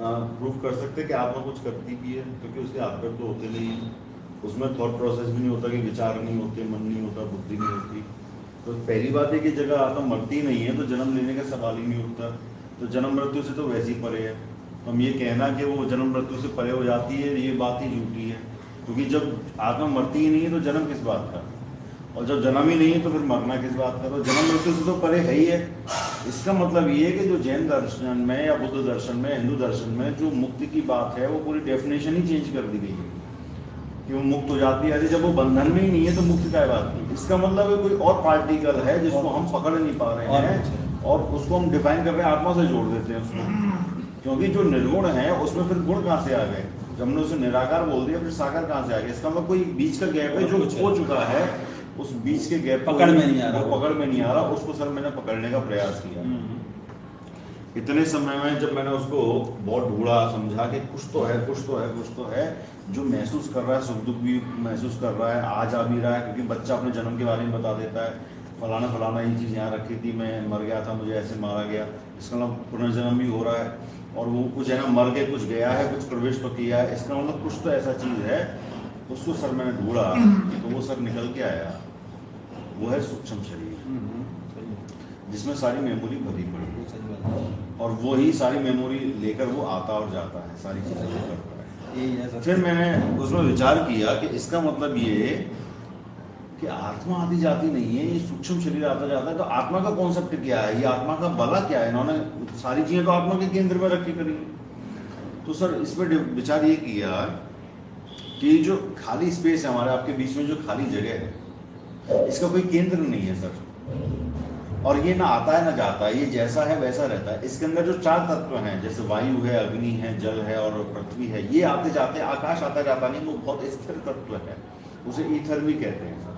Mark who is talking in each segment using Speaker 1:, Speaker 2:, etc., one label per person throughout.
Speaker 1: Prove कर सकते हैं कि आत्मा कुछ करती भी है, क्योंकि उसके हाथ पैर तो होते नहीं है, उसमें थॉट प्रोसेस भी नहीं होता, कि विचार नहीं होते, मन नहीं होता, बुद्धि नहीं होती। तो पहली बात है कि जगह आत्मा मरती नहीं है तो जन्म लेने का सवाल ही नहीं उठता। तो जन्म मृत्यु से तो वैसे ही परे है। तो हम ये कहना कि वो जन्म मृत्यु से परे हो जाती है, ये बात ही झूठी है, क्योंकि जब आत्मा मरती ही नहीं है तो जन्म किस बात का, और जब जन्म ही नहीं है तो फिर मरना किस बात का। तो जन्म मृत्यु से तो परे है ही है। इसका मतलब ये है कि जो जैन दर्शन में या बुद्ध दर्शन में, हिंदू दर्शन में जो मुक्ति की बात है, वो पूरी डेफिनेशन ही चेंज कर दी गई है कि वो मुक्त हो जाती है। अरे जब वो बंधन में ही नहीं है तो मुक्ति क्या बात की। इसका मतलब है कोई और पार्टिकल है जिसको हम पकड़ नहीं पा रहे हैं, और उसको हम डिफाइन कर रहे हैं, आत्मा से जोड़ देते हैं उसको। क्योंकि जो निर्गुण है उसमें फिर गुण कहाँ से आ गए, जब हमने उसे निराकार बोल दिया, फिर साकार कहाँ से आ गया। इसका मतलब कोई बीच का गैप है जो हो चुका है, उस बीच के गैप
Speaker 2: पकड़ में नहीं आ रहा,
Speaker 1: पकड़ में नहीं आ रहा, उसको सर मैंने पकड़ने का प्रयास किया। इतने समय में जब मैंने उसको बहुत ढूंढा, समझा कि कुछ तो है, कुछ तो है, कुछ तो है जो महसूस कर रहा है, सुख दुख भी महसूस कर रहा है, आज आ भी रहा है, क्योंकि बच्चा अपने जन्म के बारे में बता देता है, फलाना फलाना ये चीज़ यहाँ रखी थी, मैं मर गया था, मुझे ऐसे मारा गया। इसका मतलब पुनर्जन्म भी हो रहा है, और वो कुछ है ना, मर के कुछ गया है, कुछ प्रवेश तो किया है, इसका मतलब कुछ तो ऐसा चीज़ है। उसको सर मैंने ढूंढा तो वो सर निकल के आया, वो है सूक्ष्म शरीर, जिसमें सारी मेमोरी भरी पड़ी, और वो ही सारी मेमोरी लेकर वो आता और जाता है, सारी चीज़ें वो करता है। फिर मैंने उसमें विचार किया कि इसका मतलब ये कि आत्मा आती जाती नहीं है, ये सूक्ष्म शरीर आता जाता है। तो आत्मा का कॉन्सेप्ट क्या है, ये आत्मा का बला क्या है, इन्होंने सारी चीज़ें तो आत्मा के केंद्र में रखी करी। तो सर इस पर विचार ये किया कि जो खाली स्पेस है हमारे आपके बीच में, जो खाली जगह है, इसका कोई केंद्र नहीं है सर, और ये ना आता है ना जाता है, ये जैसा है वैसा रहता है। इसके अंदर जो चार तत्व हैं, जैसे वायु है, अग्नि है, जल है और पृथ्वी है, ये आते जाते, आकाश आता जाता नहीं, वो बहुत स्थिर तत्व है, उसे ईथर भी कहते हैं सर,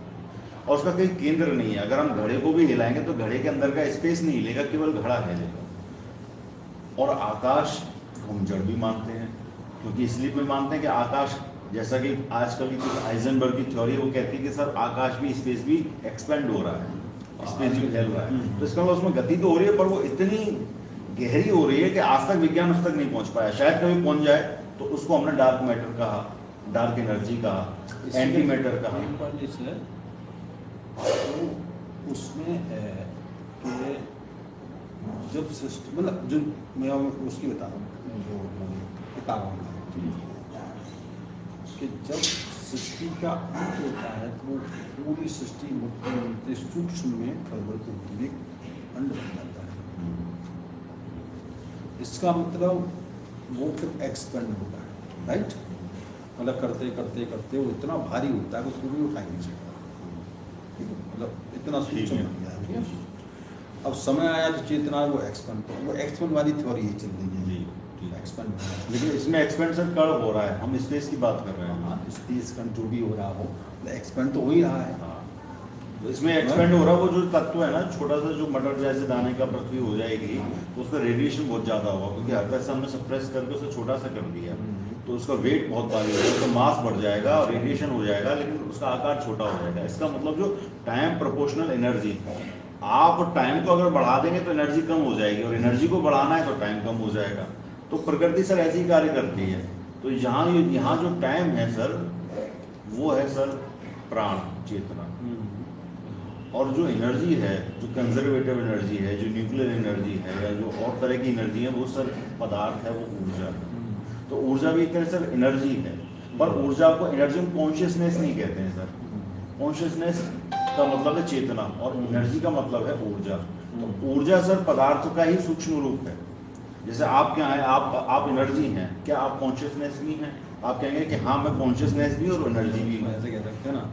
Speaker 1: और उसका कोई केंद्र नहीं है। अगर हम घड़े को भी हिलाएंगे तो घड़े के अंदर का स्पेस नहीं हिलेगा, केवल घड़ा हिलेगा। और आकाश हम जड़ भी मानते हैं, क्योंकि इसलिए भी मानते हैं कि आकाश, जैसा कि आजकल की कुछ हाइजेनबर्ग की थ्योरी, वो कहती है कि सर आकाश भी, स्पेस भी एक्सपेंड हो रहा है, स्पेस भी फैल रहा है। तो इसका मतलब उसमें गति तो हो रही है, पर वो इतनी गहरी हो रही है कि आज तक विज्ञान उस तक नहीं पहुंच पाया। शायद कभी पहुंच जाए, तो उसको हमने डार्क मैटर कहा, डार्क एनर्जी कहा, एंटी मैटर कहा।
Speaker 2: उसमें है कि जब सिस्टम, मतलब जो मैं उसकी बता रहा हूँ, जो किताबों कि जब सृष्टि का अंत होता है तो वो पूरी सृष्टि सूक्ष्म में परिवर्तित होती है, अंड बन जाता है। इसका मतलब वो फिर एक्सपेंड होता है, राइट। मतलब करते करते करते वो इतना भारी होता है कि उसको भी उठा नहीं सकता, मतलब इतना सूक्ष्म हो गया है। अब समय आया तो चेतना वो एक्सपेंड वाली थ्योरी ही चल रही है, एक्सपेंड।
Speaker 1: लेकिन इसमें एक्सपेंशन कब हो रहा है, हम स्पेस की बात कर रहे हैं।
Speaker 2: हाँ, स्पेस का जो भी हो रहा हो, एक्सपेंड तो हो ही रहा है।
Speaker 1: हाँ, तो इसमें एक्सपेंड हो रहा है, वो जो तत्व है ना, छोटा सा जो मटर जैसे दाने का पृथ्वी हो जाएगी, तो उसका रेडिएशन बहुत ज़्यादा होगा, क्योंकि हर तरह से हमने सप्रेस करके उसे छोटा सा कर दिया, तो उसका वेट बहुत भारी हो जाएगा, उसका मास बढ़ जाएगा और रेडिएशन हो जाएगा, लेकिन उसका आकार छोटा हो जाएगा। इसका मतलब जो टाइम प्रोपोर्शनल एनर्जी, आप टाइम को अगर बढ़ा देंगे तो एनर्जी कम हो जाएगी, और एनर्जी को बढ़ाना है तो टाइम कम हो जाएगा। तो प्रकृति सर ऐसी ही कार्य करती है। तो यहाँ जो टाइम है सर, वो है सर प्राण, चेतना। और जो एनर्जी है, जो कंजर्वेटिव एनर्जी है, जो न्यूक्लियर एनर्जी है, या जो और तरह की एनर्जी है, वो सर पदार्थ है, वो ऊर्जा है। तो ऊर्जा भी एक तरह सर एनर्जी है, पर ऊर्जा को एनर्जी में कॉन्शियसनेस नहीं कहते हैं सर। कॉन्शियसनेस का मतलब है चेतना, और एनर्जी का मतलब है ऊर्जा। तो ऊर्जा सर पदार्थ का ही सूक्ष्म रूप है। जैसे आप क्या है, आप एनर्जी हैं, क्या आप कॉन्शियसनेस भी हैं? आप कहेंगे कि हाँ मैं कॉन्शियसनेस भी और एनर्जी भी हूँ।
Speaker 2: ऐसे कह सकते हैं ना,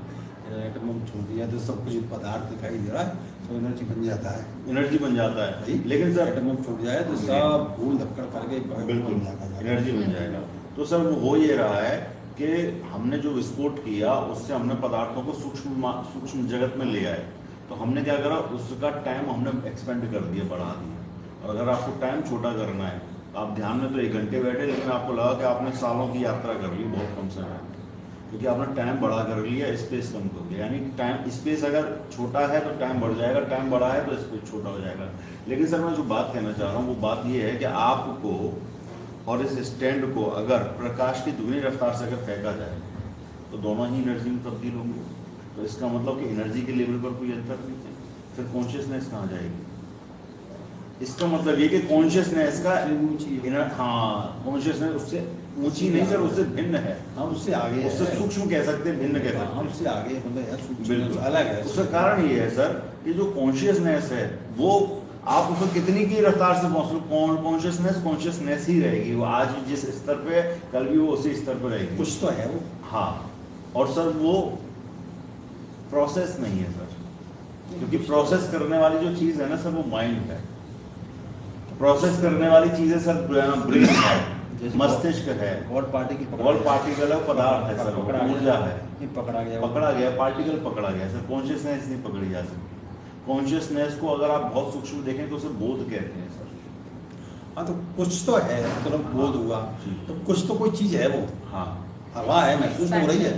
Speaker 2: एटम छोड़ दिया तो सब कुछ पदार्थ दिखाई दे रहा है, तो एनर्जी बन जाता है,
Speaker 1: एनर्जी बन जाता है। लेकिन सर
Speaker 2: एटम छूट जाए तो सब भूल धक्कड़ करके
Speaker 1: बिल्कुल एनर्जी बन जाएगा। तो सर वो हो ये रहा है कि हमने जो विस्फोट किया, उससे हमने पदार्थों को सूक्ष्म जगत में ले आए। तो हमने क्या करा, उसका टाइम हमने एक्सपेंड कर दिया, बढ़ा दिया। और अगर आपको टाइम छोटा करना है, आप ध्यान में तो 1 घंटे बैठे, लेकिन आपको लगा कि आपने सालों की यात्रा कर ली बहुत कम समय में, क्योंकि आपने टाइम बढ़ा कर लिया, स्पेस कम कर दिया। यानी टाइम, स्पेस अगर छोटा है तो टाइम बढ़ जाएगा, टाइम बढ़ा है तो स्पेस छोटा हो जाएगा। लेकिन सर मैं जो बात कहना चाह रहा हूँ वो बात ये है कि आपको और इस स्टैंड को अगर प्रकाश की दुगनी रफ्तार से अगर फेंका जाए तो दोनों ही एनर्जी में तब्दील होंगे। तो इसका मतलब कि एनर्जी के लेवल पर कोई अंतर नहीं है, फिर कॉन्शियसनेस कहाँ जाएगी? इसका मतलब ये कि कॉन्शियसनेस का हाँ, कॉन्शियसनेस उससे ऊंची नहीं सर, उससे भिन्न है।
Speaker 2: हम उससे आगे,
Speaker 1: उससे सूक्ष्म कह सकते हैं, भिन्न कह सकते हैं।
Speaker 2: हम उससे आगे मतलब यार सूक्ष्म
Speaker 1: बिल्कुल
Speaker 2: अलग है।
Speaker 1: उसका कारण ये है सर कि जो कॉन्शियसनेस है वो आप उसको कितनी की रफ्तार से पहुंच लो, कॉन्शियसनेस ही रहेगी। वो आज भी जिस स्तर पे, कल भी वो उसी स्तर पर रहेगी।
Speaker 2: कुछ तो है वो।
Speaker 1: हाँ, और सर वो प्रोसेस नहीं है सर, क्योंकि प्रोसेस करने वाली जो चीज है ना सर वो माइंड है। प्रोसेस करने वाली चीजें सर ब्रेन है, मस्तिष्क है,
Speaker 2: गॉड
Speaker 1: पार्टिकल है, पदार्थ है सर, ऊर्जा है।
Speaker 2: पकड़ा गया
Speaker 1: पार्टिकल पकड़ा गया सर, कॉन्शियसनेस नहीं पकड़ी जा सकती। कॉन्शियसनेस को अगर आप बहुत सूक्ष्म देखें तो उसे बोध कहते हैं सर।
Speaker 2: हाँ, तो कुछ तो है, चलो बोध हुआ तो कुछ तो कोई चीज है वो।
Speaker 1: हाँ,
Speaker 2: हवा है, महसूस हो रही है।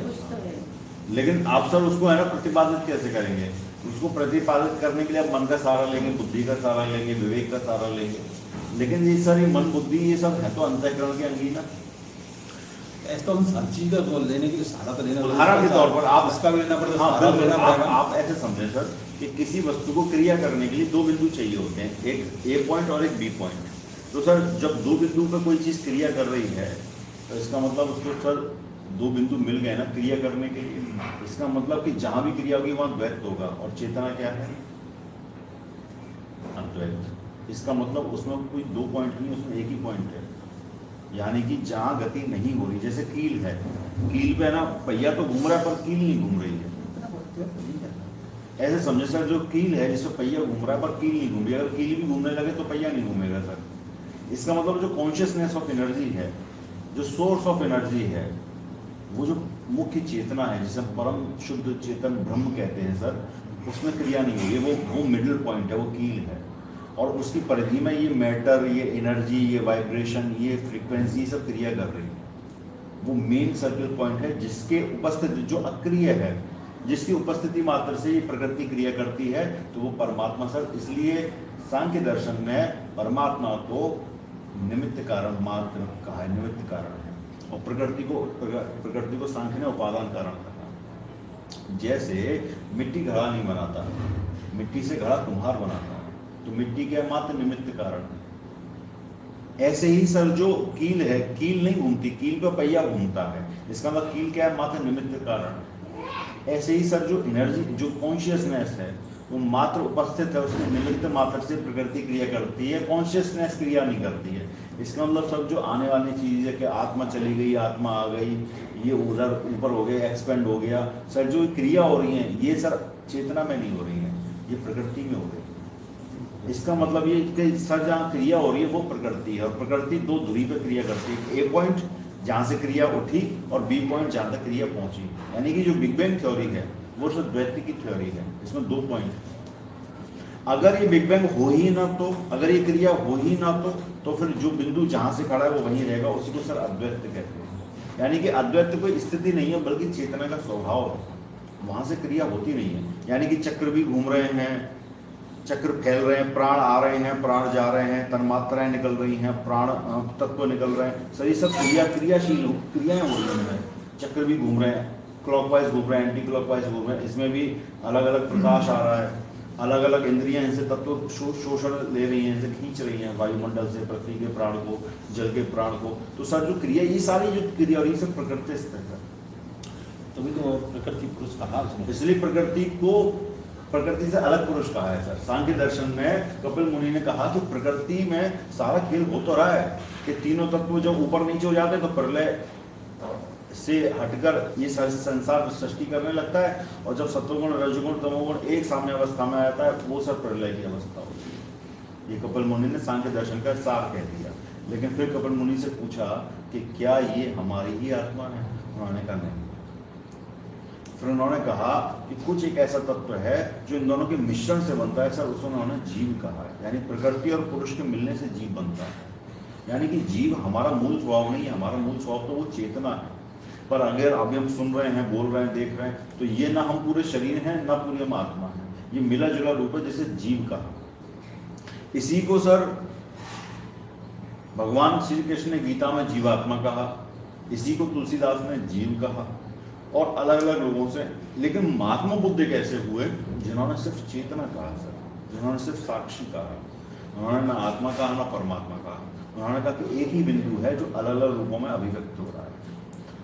Speaker 1: लेकिन आप सर उसको है ना प्रतिपादित कैसे करेंगे? उसको प्रतिपादित करने के लिए आप मन का सहारा लेंगे, बुद्धि का सहारा लेंगे, विवेक का सहारा लेंगे। लेकिन ये सर ये मन बुद्धि ये सब है तो अंतःकरण के अंग ही ना।
Speaker 2: ऐसा तो हर चीज का तो लेने के लिए सहारा तो लेना,
Speaker 1: उदाहरण के तौर पर आप
Speaker 2: इसका भी लेना पड़ता है।
Speaker 1: हाँ, बिल्कुल। आप ऐसे समझें सर कि किसी वस्तु को क्रिया करने के लिए दो बिंदु चाहिए होते हैं, एक ए पॉइंट और एक बी पॉइंट। तो सर जब दो बिंदु पर कोई चीज क्रिया कर रही है तो इसका मतलब उसको सर दो बिंदु मिल गए ना क्रिया करने के लिए। इसका मतलब कि जहां भी क्रिया होगी वहां द्वैत होगा। और चेतना क्या है? अद्वैत। इसका मतलब उसमें कोई दो पॉइंट नहीं, उसमें एक ही पॉइंट है। यानी कि जहां गति नहीं हो रही, जैसे कील है, कील पे ना पहिया तो घूम रहा है पर कील नहीं घूम रही है। ऐसे समझे सर, जो कील है जिसमें पहिया घूम रहा है पर कील नहीं घूम रही, अगर कील भी घूमने लगे तो पहिया नहीं घूमेगा सर। इसका मतलब जो कॉन्शियसनेस ऑफ एनर्जी है, जो सोर्स ऑफ एनर्जी है, वो जो मुख्य चेतना है जिसे परम शुद्ध चेतन ब्रह्म कहते हैं सर, उसमें क्रिया नहीं हो रही है। वो मिडिल पॉइंट है, वो कील है। और उसकी परिधि में ये मैटर, ये एनर्जी, ये वाइब्रेशन, ये फ्रीक्वेंसी सब क्रिया कर रही है। वो मेन सर्किल पॉइंट है जिसके उपस्थिति, जो अक्रिय है, जिसकी उपस्थिति मात्र से ये प्रकृति क्रिया करती है, तो वो परमात्मा सर। इसलिए सांख्य दर्शन में परमात्मा को निमित्त कारण मात्र कहा है, निमित्त कारण है। और प्रकृति को सांख्य ने उपादान कारण कहा। जैसे मिट्टी घड़ा नहीं बनाता, मिट्टी से घड़ा कुम्हार बनाता है, तो मिट्टी क्या मात्र निमित्त कारण है। ऐसे ही सर जो कील है, कील नहीं घूमती, कील पे पहिया घूमता है, इसका मतलब कील क्या है? मात्र निमित्त कारण। ऐसे ही सर जो एनर्जी, जो कॉन्शियसनेस है, वो मात्र उपस्थित है, उसके निमित्त मात्र से प्रकृति क्रिया करती है, कॉन्शियसनेस क्रिया नहीं करती है। इसका मतलब सब जो आने वाली चीज़ है कि आत्मा चली गई, आत्मा आ गई, ये उधर ऊपर हो गया, एक्सपेंड हो गया, सर जो क्रिया हो रही है ये सर चेतना में नहीं हो रही है, ये प्रकृति में हो रही है। इसका मतलब ये कि सर जहाँ क्रिया हो रही है वो प्रकृति है, और प्रकृति दो धुरी पर क्रिया करती है। ए पॉइंट जहाँ से क्रिया उठी और बी पॉइंट जहाँ तक क्रिया पहुँची। यानी कि जो बिग बैंग थ्योरी है वो सिर्फ द्वैत की थ्योरी है, इसमें दो पॉइंट है। अगर ये बिग बैंग हो ही ना तो, अगर ये क्रिया हो ही ना तो फिर जो बिंदु जहाँ से खड़ा है वो वहीं रहेगा, उसी को सर अद्वैत कहते हैं। यानी कि अद्वैत कोई स्थिति नहीं है बल्कि चेतना का स्वभाव है, वहाँ से क्रिया होती नहीं है। यानी कि चक्र भी घूम रहे हैं, चक्र फैल रहे हैं, प्राण आ रहे हैं, प्राण जा रहे हैं, तन्मात्राएं निकल रही हैं, प्राण तत्व निकल रहे हैं, सर ये सब क्रियाशील क्रियाएं हो रही हैं। चक्र भी घूम रहे हैं, क्लॉकवाइज घूम रहे हैं, एंटी क्लॉकवाइज घूम रहे हैं, इसमें भी अलग अलग प्रकाश आ रहा है, अलग अलग इंद्रियां इनसे तत्व शोषण ले रही हैं, इनसे खींच रही हैं, वायुमंडल से पृथ्वी के प्राण को, जल के प्राण को। तो सर जो क्रिया, ये सारी जो क्रिया और ये सब प्रकृति से है,
Speaker 2: तभी तो प्रकृति पुरुष कहा,
Speaker 1: इसलिए प्रकृति को प्रकृति से अलग पुरुष कहा है सर। सांख्य दर्शन में कपिल मुनि ने कहा कि प्रकृति में सारा खेल हो तो रहा है कि तीनों तत्व जब ऊपर नीचे हो जाते हैं तो प्रलय से हटकर ये संसार सृष्टि करने लगता है, और जब सत्वगुण, रजोगुण, तमोगुण एक साम्य अवस्था में आता है वो सब प्रलय की अवस्था होती है। ये कपिल मुनि ने सांख्य दर्शन का सार कह दिया। लेकिन फिर कपिल मुनि से पूछा कि क्या ये हमारी ही आत्मा है? उन्होंने कहा नहीं। फिर उन्होंने कहा कि कुछ एक ऐसा तत्व है जो इन दोनों के मिश्रण से बनता है सर, उसको उन्होंने जीव कहा है। यानी प्रकृति और पुरुष के मिलने से जीव बनता है। यानी कि जीव हमारा मूल स्वभाव नहीं है, हमारा मूल स्वभाव तो वो चेतना है। पर अगर अभी हम सुन रहे हैं, बोल रहे हैं, देख रहे हैं, तो ये ना हम पूरे शरीर हैं ना पूरी हम आत्मा है, ये मिला जुला रूप है, जैसे जीव का। इसी को सर भगवान श्री कृष्ण ने गीता में जीवात्मा कहा, इसी को तुलसीदास ने जीव कहा, और अलग अलग लोगों से। लेकिन महात्मा बुद्ध कैसे हुए? जिन्होंने सिर्फ चेतना कहा सर, जिन्होंने सिर्फ साक्षी कहा, उन्होंने ना आत्मा कहा ना परमात्मा कहा। उन्होंने कहा कि एक ही बिंदु है जो अलग अलग रूपों में अभिव्यक्त हो रहा है,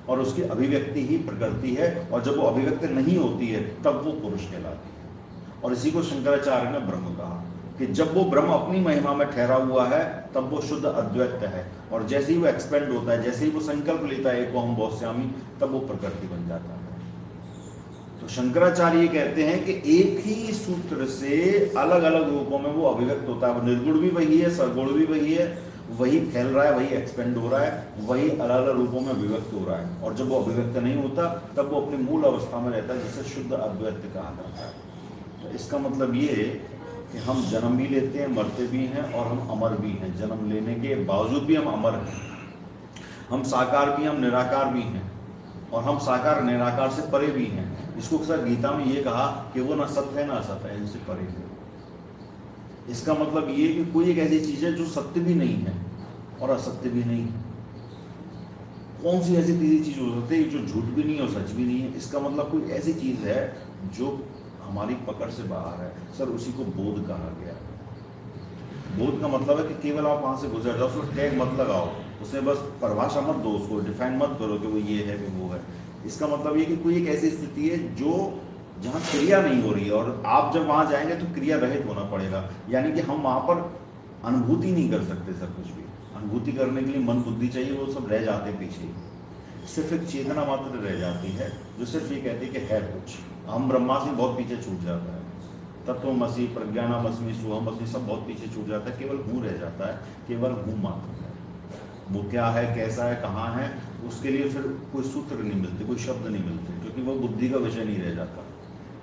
Speaker 1: और उसकी अभिव्यक्ति ही प्रकृति है, और जब वो अभिव्यक्त नहीं होती है तब वो पुरुष कहलाती है। और इसी को शंकराचार्य ने ब्रह्म कहा कि जब वो ब्रह्म अपनी महिमा में ठहरा हुआ है तब वो शुद्ध अद्वैत है, और जैसे ही वो एक्सपेंड होता है, जैसे ही वो संकल्प लेता है एको हम बहुश्यामी, तब वो प्रकृति बन जाता है। तो शंकराचार्य कहते हैं कि एक ही सूत्र से अलग अलग रूपों में वो अभिव्यक्त होता है। वो निर्गुण भी वही है, सरगुण भी वही है, वही फैल रहा है, वही एक्सपेंड हो रहा है, वही अलग अलग रूपों में अभिव्यक्त हो रहा है। और जब वो अभिव्यक्त नहीं होता तब वो अपनी मूल अवस्था में रहता है, जिसे शुद्ध अद्वैत कहा जाता है। तो इसका मतलब ये है कि हम जन्म भी लेते हैं, मरते भी हैं, और हम अमर भी हैं। जन्म लेने के बावजूद भी हम अमर हैं। हम साकार भी, हम निराकार भी हैं, और हम साकार निराकार से परे भी हैं। इसको सर गीता में ये कहा कि वो ना सत्य है ना असत्य है, इनसे परे है। इसका मतलब ये कि कोई एक ऐसी चीज है जो सत्य भी नहीं है और असत्य भी नहीं है। कौन सी ऐसी तीसरी चीज हो सकती है जो झूठ भी नहीं है और सच भी नहीं है? इसका मतलब कोई ऐसी चीज है जो हमारी पकड़ से बाहर है सर, उसी को बोध कहा गया। बोध का मतलब है कि केवल आप वहां से गुजर जाओ, उसको टैग मत लगाओ, उसमें बस परिभाषा मत दो, उसको डिफाइन मत करो कि वो ये है कि वो है। इसका मतलब ये कि कोई एक ऐसी स्थिति है जो जहाँ क्रिया नहीं हो रही है, और आप जब वहां जाएंगे तो क्रिया रहित होना पड़ेगा। यानी कि हम वहां पर अनुभूति नहीं कर सकते सर कुछ भी। अनुभूति करने के लिए मन बुद्धि चाहिए, वो सब रह जाते पीछे। सिर्फ एक चेतना मात्र रह जाती है जो सिर्फ ये कहती है कि है कुछ। हम ब्रह्मास्मि बहुत पीछे छूट जाता है, तत्वमसि, प्रज्ञानमस्मि, सोहमस्मि सब बहुत पीछे छूट जाता है। केवल हूँ रह जाता है, केवल हूँ मात्र है। वो क्या है, कैसा है, कहाँ है, उसके लिए फिर कोई सूत्र नहीं मिलते, कोई शब्द नहीं मिलते, क्योंकि वो बुद्धि का विषय नहीं रह जाता।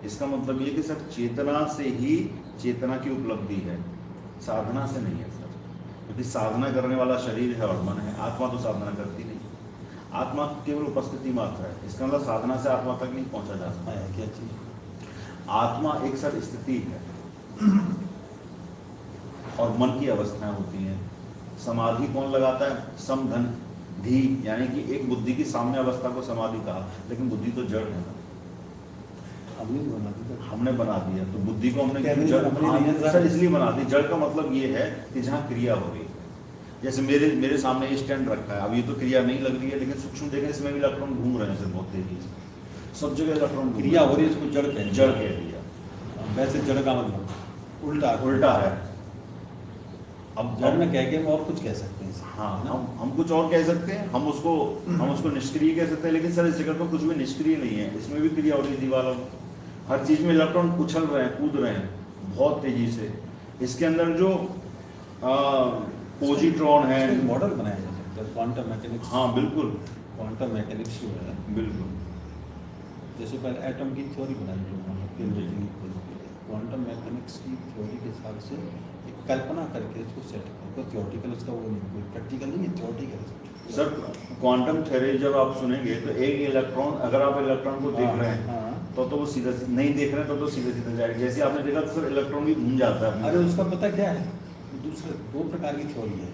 Speaker 1: इसका मतलब ये कि सर चेतना से ही चेतना की उपलब्धि है, साधना से नहीं है सर। क्योंकि साधना करने वाला शरीर है और मन है, आत्मा तो साधना करती नहीं। आत्मा केवल उपस्थिति मात्र है। इसका मतलब साधना से आत्मा तक नहीं पहुंचा जा सकता है। क्या चीज? आत्मा एक सर स्थिति है, और मन की अवस्थाएं होती हैं। समाधि कौन लगाता है? सम धन धी, यानी कि एक बुद्धि की साम्य अवस्था को समाधि कहा। लेकिन बुद्धि तो जड़ है ना, हमने बना दिया। तो बुद्धि को हमने जड़ सर इसलिए बना दी। जड़ का मतलब ये है कि जहाँ क्रिया हो रही है। जैसे मेरे सामने ये स्टैंड रखा है, अब ये तो क्रिया नहीं लग रही है, लेकिन सूक्ष्म देखें इसमें भी इलेक्ट्रॉन घूम रहे हैं सर बहुत तेजी से। सब जगह इलेक्ट्रॉन
Speaker 2: क्रिया हो रही है, इसको जड़ कह
Speaker 1: दिया।
Speaker 2: वैसे जड़ का मतलब
Speaker 1: उल्टा है।
Speaker 2: अब जड़ में कह के हम और कुछ कह सकते हैं।
Speaker 1: हाँ, हम कुछ और कह सकते हैं, हम उसको निष्क्रिय कह सकते हैं। लेकिन सर इस जगह पर कुछ भी निष्क्रिय नहीं है, इसमें भी क्रिया हो रही है। दीवारों में हर चीज में इलेक्ट्रॉन उछल रहे हैं, कूद रहे हैं बहुत तेजी से। इसके अंदर जो पॉजिट्रॉन है,
Speaker 2: मॉडल बनाया जा सकता है क्वांटम मैकेनिक्स।
Speaker 1: हाँ बिल्कुल,
Speaker 2: क्वांटम मैकेनिक्स जो है
Speaker 1: बिल्कुल,
Speaker 2: जैसे पहले एटम की थ्योरी बनाई जो क्वांटम मैकेनिक्स की थ्योरी के हिसाब से एक कल्पना करके इसको सेट करो। थियोरेटिकल उसका वो नहीं, कोई प्रैक्टिकल नहीं है, थियोरेटिकल।
Speaker 1: सर क्वांटम थ्योरी जब आप सुनेंगे तो एक इलेक्ट्रॉन, अगर आप इलेक्ट्रॉन को देख रहे हैं तो वो सीधा नहीं देख रहे हैं तो सीधे सीधे जाएगा। जैसे आपने देखा तो सर इलेक्ट्रॉन भी घूम जाता है।
Speaker 2: अरे उसका पता क्या है, दूसरे दो प्रकार की थ्योरी है।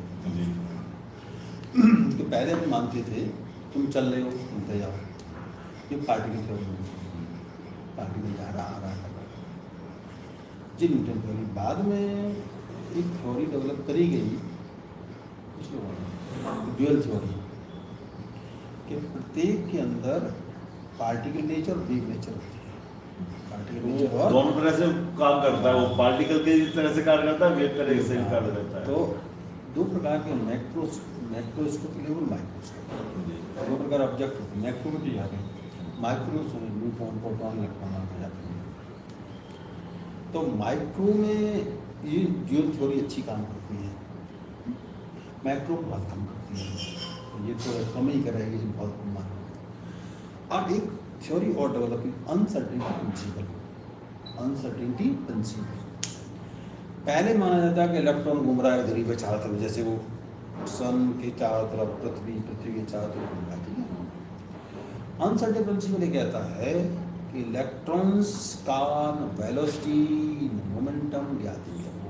Speaker 2: तो पहले हम मानते थे तुम चल रहे हो, घूमते जाओ, ये पार्टिकल थ्योरी, पार्टिकल जा रहा आ रहा है। जी न्यूटन थ्योरी बाद में एक थ्योरी डेवलप करी गई कुछ लोगों ने, ड्यूअल थ्योरी, कि प्रत्येक के अंदर पार्टिकल नेचर और वेव नेचर होती है। पार्टिकल नेचर और
Speaker 1: दोनों तरह से काम करता है। वो पार्टिकल के तरह से कार्य करता है, वेव तरह से कार्य करता है।
Speaker 2: तो दो प्रकार के मैक्रोस्कोप लेवल, माइक्रोस्कोप, दो प्रकार ऑब्जेक्ट होते हैं। मैक्रो में जाते हैं, माइक्रो न्यूट्रॉन, प्रोटॉन, इलेक्ट्रॉन आ जाते हैं। तो माइक्रो में ये ड्यूअल थ्योरी अच्छी काम करती है, मैक्रो बहुत कम करती है। ये तो कम ही करेगी बहुत कम मात्रा। अब एक थ्योरी और डेवलप की, अनसर्टेनिटी प्रिंसिपल। अनसर्टेनिटी प्रिंसिपल पहले माना जाता है कि इलेक्ट्रॉन घूम रहा है धरती पे चारों तरफ, जैसे वो सन के चारों तरफ, पृथ्वी के चारों तरफ घूम रहा है। ठीक है। अनसर्टेनिटी प्रिंसिपल ये कहता है कि इलेक्ट्रॉन्स का वेलोसिटी, मोमेंटम ज्ञात नहीं है, वो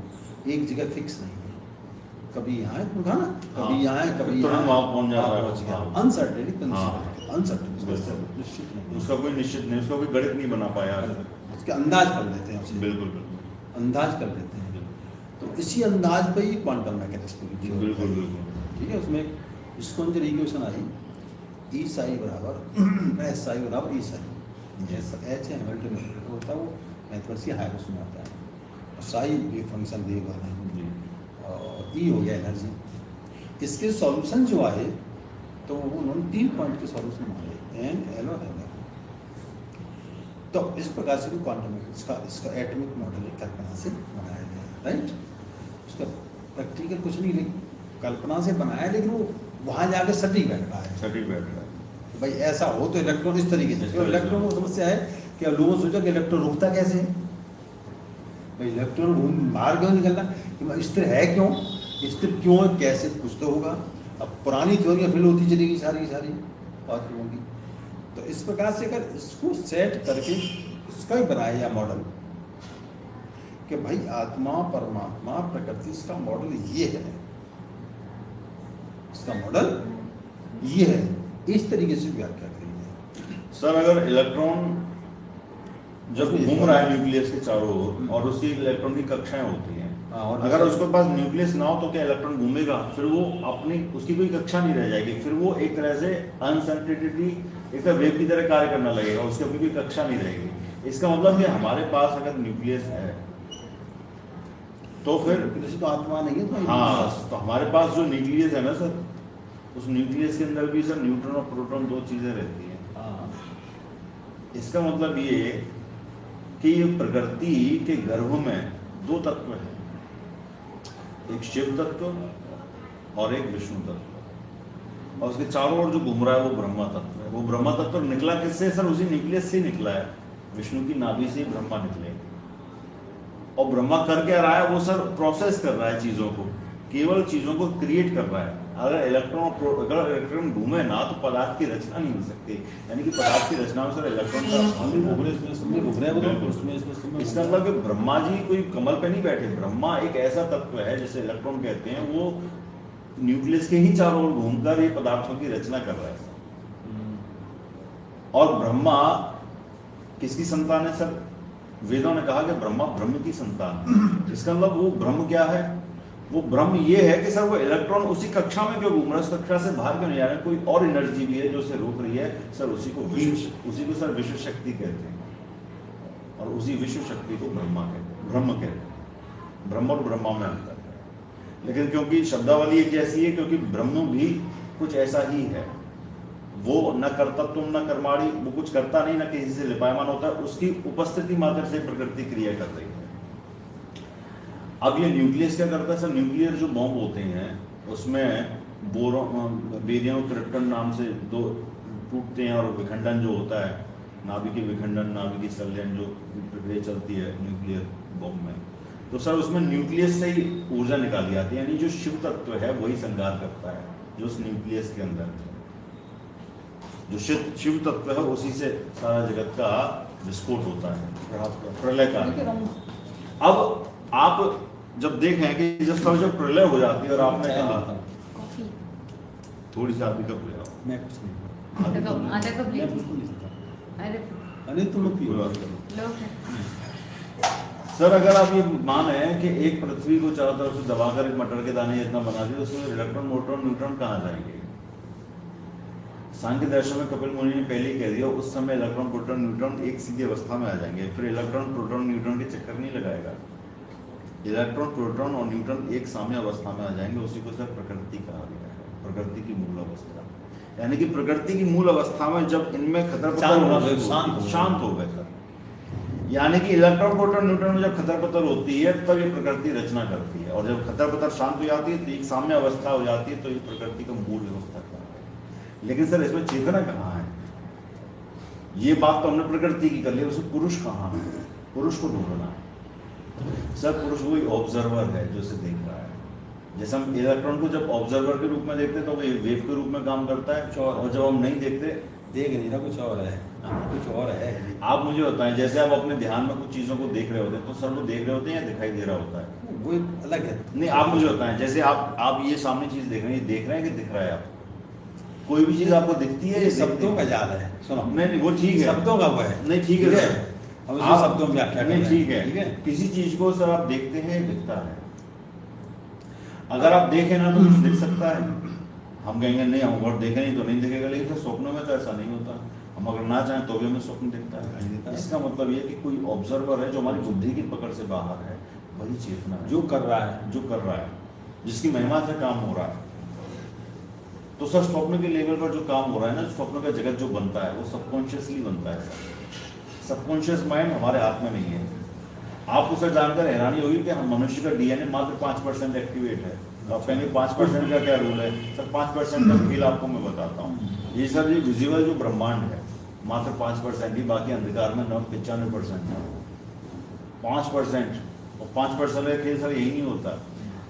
Speaker 2: एक जगह फिक्स नहीं है। कभी यहाँ है, तुम कहा ना,
Speaker 1: हाँ,
Speaker 2: कभी यहाँ है, कभी
Speaker 1: तुरंत वहाँ पहुँच जाता है।
Speaker 2: पहुँच गया।
Speaker 1: हाँ।
Speaker 2: अनसर्टेनिटी,
Speaker 1: हाँ।
Speaker 2: अनसर्टेनिटी,
Speaker 1: बिल्कुल।
Speaker 2: निश्चित नहीं।
Speaker 1: उसका कोई निश्चित नहीं, उसका कोई गणित नहीं बना पाया आज तक।
Speaker 2: उसके अंदाज कर लेते हैं उसे,
Speaker 1: बिल्कुल बिल्कुल
Speaker 2: अंदाज कर लेते हैं। तो इसी अंदाज पे ही क्वांटम मैकेनिक्स की थ्योरी
Speaker 1: बिल्कुल
Speaker 2: है।
Speaker 1: बिल्कुल।
Speaker 2: ठीक है, उसमें एक स्कोंजर इक्वेशन आई, ई साई बराबर एस साई बराबर ई साई। एच है हैमिल्टन होता है, वो मैथमेटिक्स की हायर उसमें आता है, और साई ये फंक्शन दे वाला है,
Speaker 1: जी
Speaker 2: और ई हो गया एनर्जी। इसके सॉल्यूशन जो आए तो उन्होंने 3 पॉइंट के सॉल्यूशन मांगे, एन एल और एम। तो इस प्रकार से भी क्वांटम मैकेनिक्स का इसका एटॉमिक मॉडल एक कल्पना से बनाया गया, राइट। उसका प्रैक्टिकल कुछ नहीं, लेकिन कल्पना से बनाया, लेकिन वो वहाँ जाके सटीक बैठ रहा है।
Speaker 1: सटीक बैठ रहा है।
Speaker 2: भाई ऐसा हो तो इलेक्ट्रॉन इस तरीके से,
Speaker 1: इस
Speaker 2: तो
Speaker 1: तरह से।
Speaker 2: इलेक्ट्रॉन को समस्या है कि अब लोगों ने सोचा कि इलेक्ट्रॉन रुकता कैसे है। भाई इलेक्ट्रॉन घूम बाहर क्यों निकलना, कि स्थिर है क्यों, स्थिर क्यों है, कैसे, कुछ तो होगा। अब पुरानी थ्योरियाँ फिर होती चलेगी सारी की सारी बात होगी। तो इस प्रकार से अगर इसको सेट करके इसका ही बनाया मॉडल कि भाई आत्मा परमात्मा प्रकृति, इसका मॉडल ये है, इसका मॉडल ये है, इस तरीके से व्याख्या करी है।
Speaker 1: सर अगर इलेक्ट्रॉन जब घूम रहा है न्यूक्लियस के चारों ओर और उसकी इलेक्ट्रॉन की कक्षाएं होती हैं,
Speaker 2: हाँ, और
Speaker 1: अगर उसके पास न्यूक्लियस ना हो तो क्या इलेक्ट्रॉन घूमेगा? फिर वो अपनी उसकी कोई कक्षा नहीं रह जाएगी, फिर वो एक तरह से अनसर्टेनिटी एक वेव की तरह कार्य करना लगेगा, उसकी अपनी कोई कक्षा नहीं रहेगी। इसका मतलब कि हमारे पास अगर न्यूक्लियस है तो फिर
Speaker 2: तो आत्मा नहीं है, तो
Speaker 1: हाँ, तो हमारे पास जो न्यूक्लियस है ना सर, उस न्यूक्लियस के अंदर भी सर न्यूट्रॉन और प्रोटॉन 2 चीजें रहती हैं।
Speaker 2: हाँ।
Speaker 1: इसका मतलब ये कि ये प्रकृति के गर्भ में 2 तत्व हैं, एक शिव तत्व और एक विष्णु तत्व, और उसके चारों ओर जो घूम रहा है वो ब्रह्मा तत्व है। वो ब्रह्मा तत्व निकला किससे सर? उसी न्यूक्लियस से निकला है, विष्णु की नाभि से ही ब्रह्मा निकले। और ब्रह्मा कर क्या रहा है? वो सर प्रोसेस कर रहा है चीजों को, केवल चीजों को क्रिएट कर रहा है। अगर इलेक्ट्रॉन घूमे ना तो पदार्थ की रचना नहीं हो सकती, यानी कि पदार्थ की रचना में सर इलेक्ट्रॉन का इसका मतलब कि ब्रह्मा जी कोई कमल पे नहीं बैठे, ब्रह्मा एक ऐसा तत्व है जिसे इलेक्ट्रॉन कहते हैं, वो न्यूक्लियस के ही चारों ओर घूमकर ये पदार्थों की रचना कर रहा है। और ब्रह्मा किसकी संतान है सर? वेदों ने कहा कि ब्रह्मा ब्रह्म की संतान है। इसका मतलब वो ब्रह्म क्या है? वो ब्रह्म ये है कि सर वो इलेक्ट्रॉन उसी कक्षा में क्यों घूम रहा है, उस कक्षा से बाहर क्यों नहीं जा रहा है, कोई और एनर्जी भी है जो उसे रोक रही है सर, उसी को सर विश्व शक्ति कहते हैं, और उसी विश्व शक्ति को ब्रह्मा कहते हैं, ब्रह्म कहते हैं। ब्रह्म और ब्रह्मा में अंतर है, लेकिन क्योंकि शब्दावली एक ऐसी है, क्योंकि ब्रह्म भी कुछ ऐसा ही है, वो न कर्तव्य न कर्माणी, वो कुछ करता नहीं, न किसी से लिपायमान होता है, उसकी उपस्थिति मात्र से प्रकृति क्रिया कर रही है। अब ये न्यूक्लियस क्या करता है सर? न्यूक्लियर जो बॉम्ब होते हैं उसमें बोरॉन, बेरियम और क्रिप्टन नाम से 2 टूटते हैं, और विखंडन जो होता है, नाभिक विखंडन, नाभिक संलयन जो प्रक्रिया चलती है न्यूक्लियर बॉम्ब में, तो सर उसमें न्यूक्लियस से ही ऊर्जा निकाली जाती है, यानी जो शिव तत्व है वही संघात करता है, जो उस न्यूक्लियस के अंदर है। जो शिव तत्व है उसी से सारा जगत का विस्फोट होता है, प्रलय का। अब आप जब देखें कि जिस समय जब प्रलय हो जाती है, और आपने कहा थोड़ी सी आदमी कब ले आओ,
Speaker 2: मैं कुछ नहीं,
Speaker 3: आधा कप
Speaker 2: मैं
Speaker 3: लीजिए।
Speaker 2: बिल्कुल नहीं खाता।
Speaker 3: अरे
Speaker 2: अरे तुम लोग पियो।
Speaker 3: लोग
Speaker 1: सर अगर आप ये माने कि एक पृथ्वी को चारों तरफ से दबाकर एक मटर के दाने जितना बना दिया, तो उसमें इलेक्ट्रॉन, प्रोटॉन, न्यूट्रॉन कहाँ जाएंगे? सांख्य दर्शन में कपिल मुनि ने पहले ही कह दिया, उस समय इलेक्ट्रॉन, प्रोटॉन, न्यूट्रॉन एक सीधी अवस्था में आ जाएंगे, फिर इलेक्ट्रॉन, प्रोटॉन, न्यूट्रॉन के चक्कर नहीं लगाएगा। इलेक्ट्रॉन, प्रोटॉन और न्यूट्रॉन एक साम्य अवस्था में आ जाएंगे, उसी को सर प्रकृति कहा गया है, प्रकृति की मूल अवस्था। यानी कि प्रकृति की मूल अवस्था में जब इनमें खतर शांत हो गए सर, यानी कि इलेक्ट्रॉन, प्रोटॉन, न्यूट्रॉन में जब खतर पतर होती है तब ये प्रकृति रचना करती है, और जब खतर पतर शांत हो जाती है तो एक साम्य अवस्था हो जाती है, तो ये प्रकृति का मूल व्यवस्था कहा है। लेकिन सर इसमें चेतना कहाँ है? ये बात तो हमने प्रकृति की कर ली, उसमें पुरुष कहाँ है? पुरुष को ढूंढना है सर। पुरुष वही ऑब्जर्वर है जो इसे देख रहा है। जैसे हम इलेक्ट्रॉन को जब ऑब्जर्वर के रूप में देखते हैं तो वो वेव के रूप में काम करता है, और जब हम नहीं देखते
Speaker 2: देख नहीं रहा, कुछ और है, कुछ और है।
Speaker 1: आप मुझे बताएं, जैसे आप अपने ध्यान में कुछ चीजों को देख रहे होते हैं तो सर वो देख रहे होते हैं या दिखाई दे रहा होता है?
Speaker 2: वो एक अलग है।
Speaker 1: नहीं, आप मुझे बताएं, जैसे आप ये सामने चीज देख रहे हैं, ये देख रहे हैं कि दिख रहा है? आप कोई भी चीज आपको दिखती है,
Speaker 2: ये शब्दों का जाल है। सुनो,
Speaker 1: नहीं वो ठीक है,
Speaker 2: शब्दों का वो है।
Speaker 1: नहीं ठीक है,
Speaker 2: हम
Speaker 1: आप
Speaker 2: शब्दों में व्याख्या
Speaker 1: नहीं ठीक
Speaker 2: ठीक
Speaker 1: है,
Speaker 2: है।
Speaker 1: किसी चीज को सर आप देखते हैं, दिखता है। अगर आप देखें ना तो कुछ दिख सकता है, हम कहेंगे नहीं हम और देखें नहीं तो नहीं दिखेगा, लेकिन फिर स्वप्नों में तो ऐसा नहीं होता। हम अगर ना चाहें तो भी हमें स्वप्न दिखता है। इसका मतलब ये कि कोई ऑब्जर्वर है जो हमारी बुद्धि की पकड़ से बाहर है, वही चेतना है,
Speaker 2: जो कर रहा है,
Speaker 1: जो कर रहा है, जिसकी महिमा से काम हो रहा है। तो सर स्वप्न के लेवल पर जो काम हो रहा है ना, स्वप्न का जगत जो बनता है वो सबकॉन्शियसली बनता है। सबकॉन्शियस माइंड हमारे हाथ में नहीं है। आपको सर जानकर हैरानी होगी कि हम मनुष्य का डीएनए मात्र 5% एक्टिवेट है। तो आप कहेंगे 5% का क्या रूल है? सर 5% का फील आपको मैं बताता हूँ। ये सर ये विजुअल जो ब्रह्मांड है मात्र 5% ही, बाकी अंधकार में 95% है। 5% और 5% का खेल सर यही नहीं होता।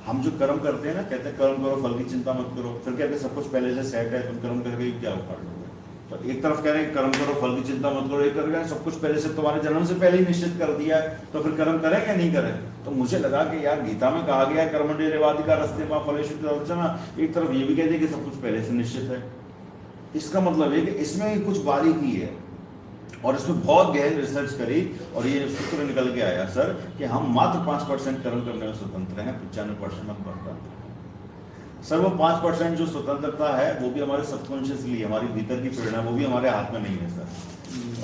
Speaker 1: हम जो कर्म करते हैं ना, कहते हैं कर्म करो फल की चिंता मत करो, फिर कहते हैं सब कुछ पहले से सेट है, तुम कर्म करके क्या उखाड़ लोगे। तो एक तरफ कह रहे हैं कर्म करो फल की चिंता मत करो, एक तरफ कह रहे हैं सब कुछ पहले से तुम्हारे जन्म से पहले ही निश्चित कर दिया है, तो फिर कर्म करें क्या नहीं करें। तो मुझे लगा कि यार गीता में कहा गया है कर्मण्येवाधिकार अस्ते मा फलेषु कदाचन, एक तरफ ये भी कहते हैं कि सब कुछ पहले से निश्चित है। इसका मतलब है कि इसमें कुछ बारीकी है और इसमें बहुत गहरी रिसर्च करी और ये सूत्र निकल के आया सर कि हम मात्र 5% कर्म करने में स्वतंत्र हैं, 95% हम परतंत्र हैं। सर वो 5% जो स्वतंत्रता है वो भी हमारे सबकॉन्शियसली, हमारी भीतर की प्रेरणा, वो भी हमारे हाथ में नहीं है सर।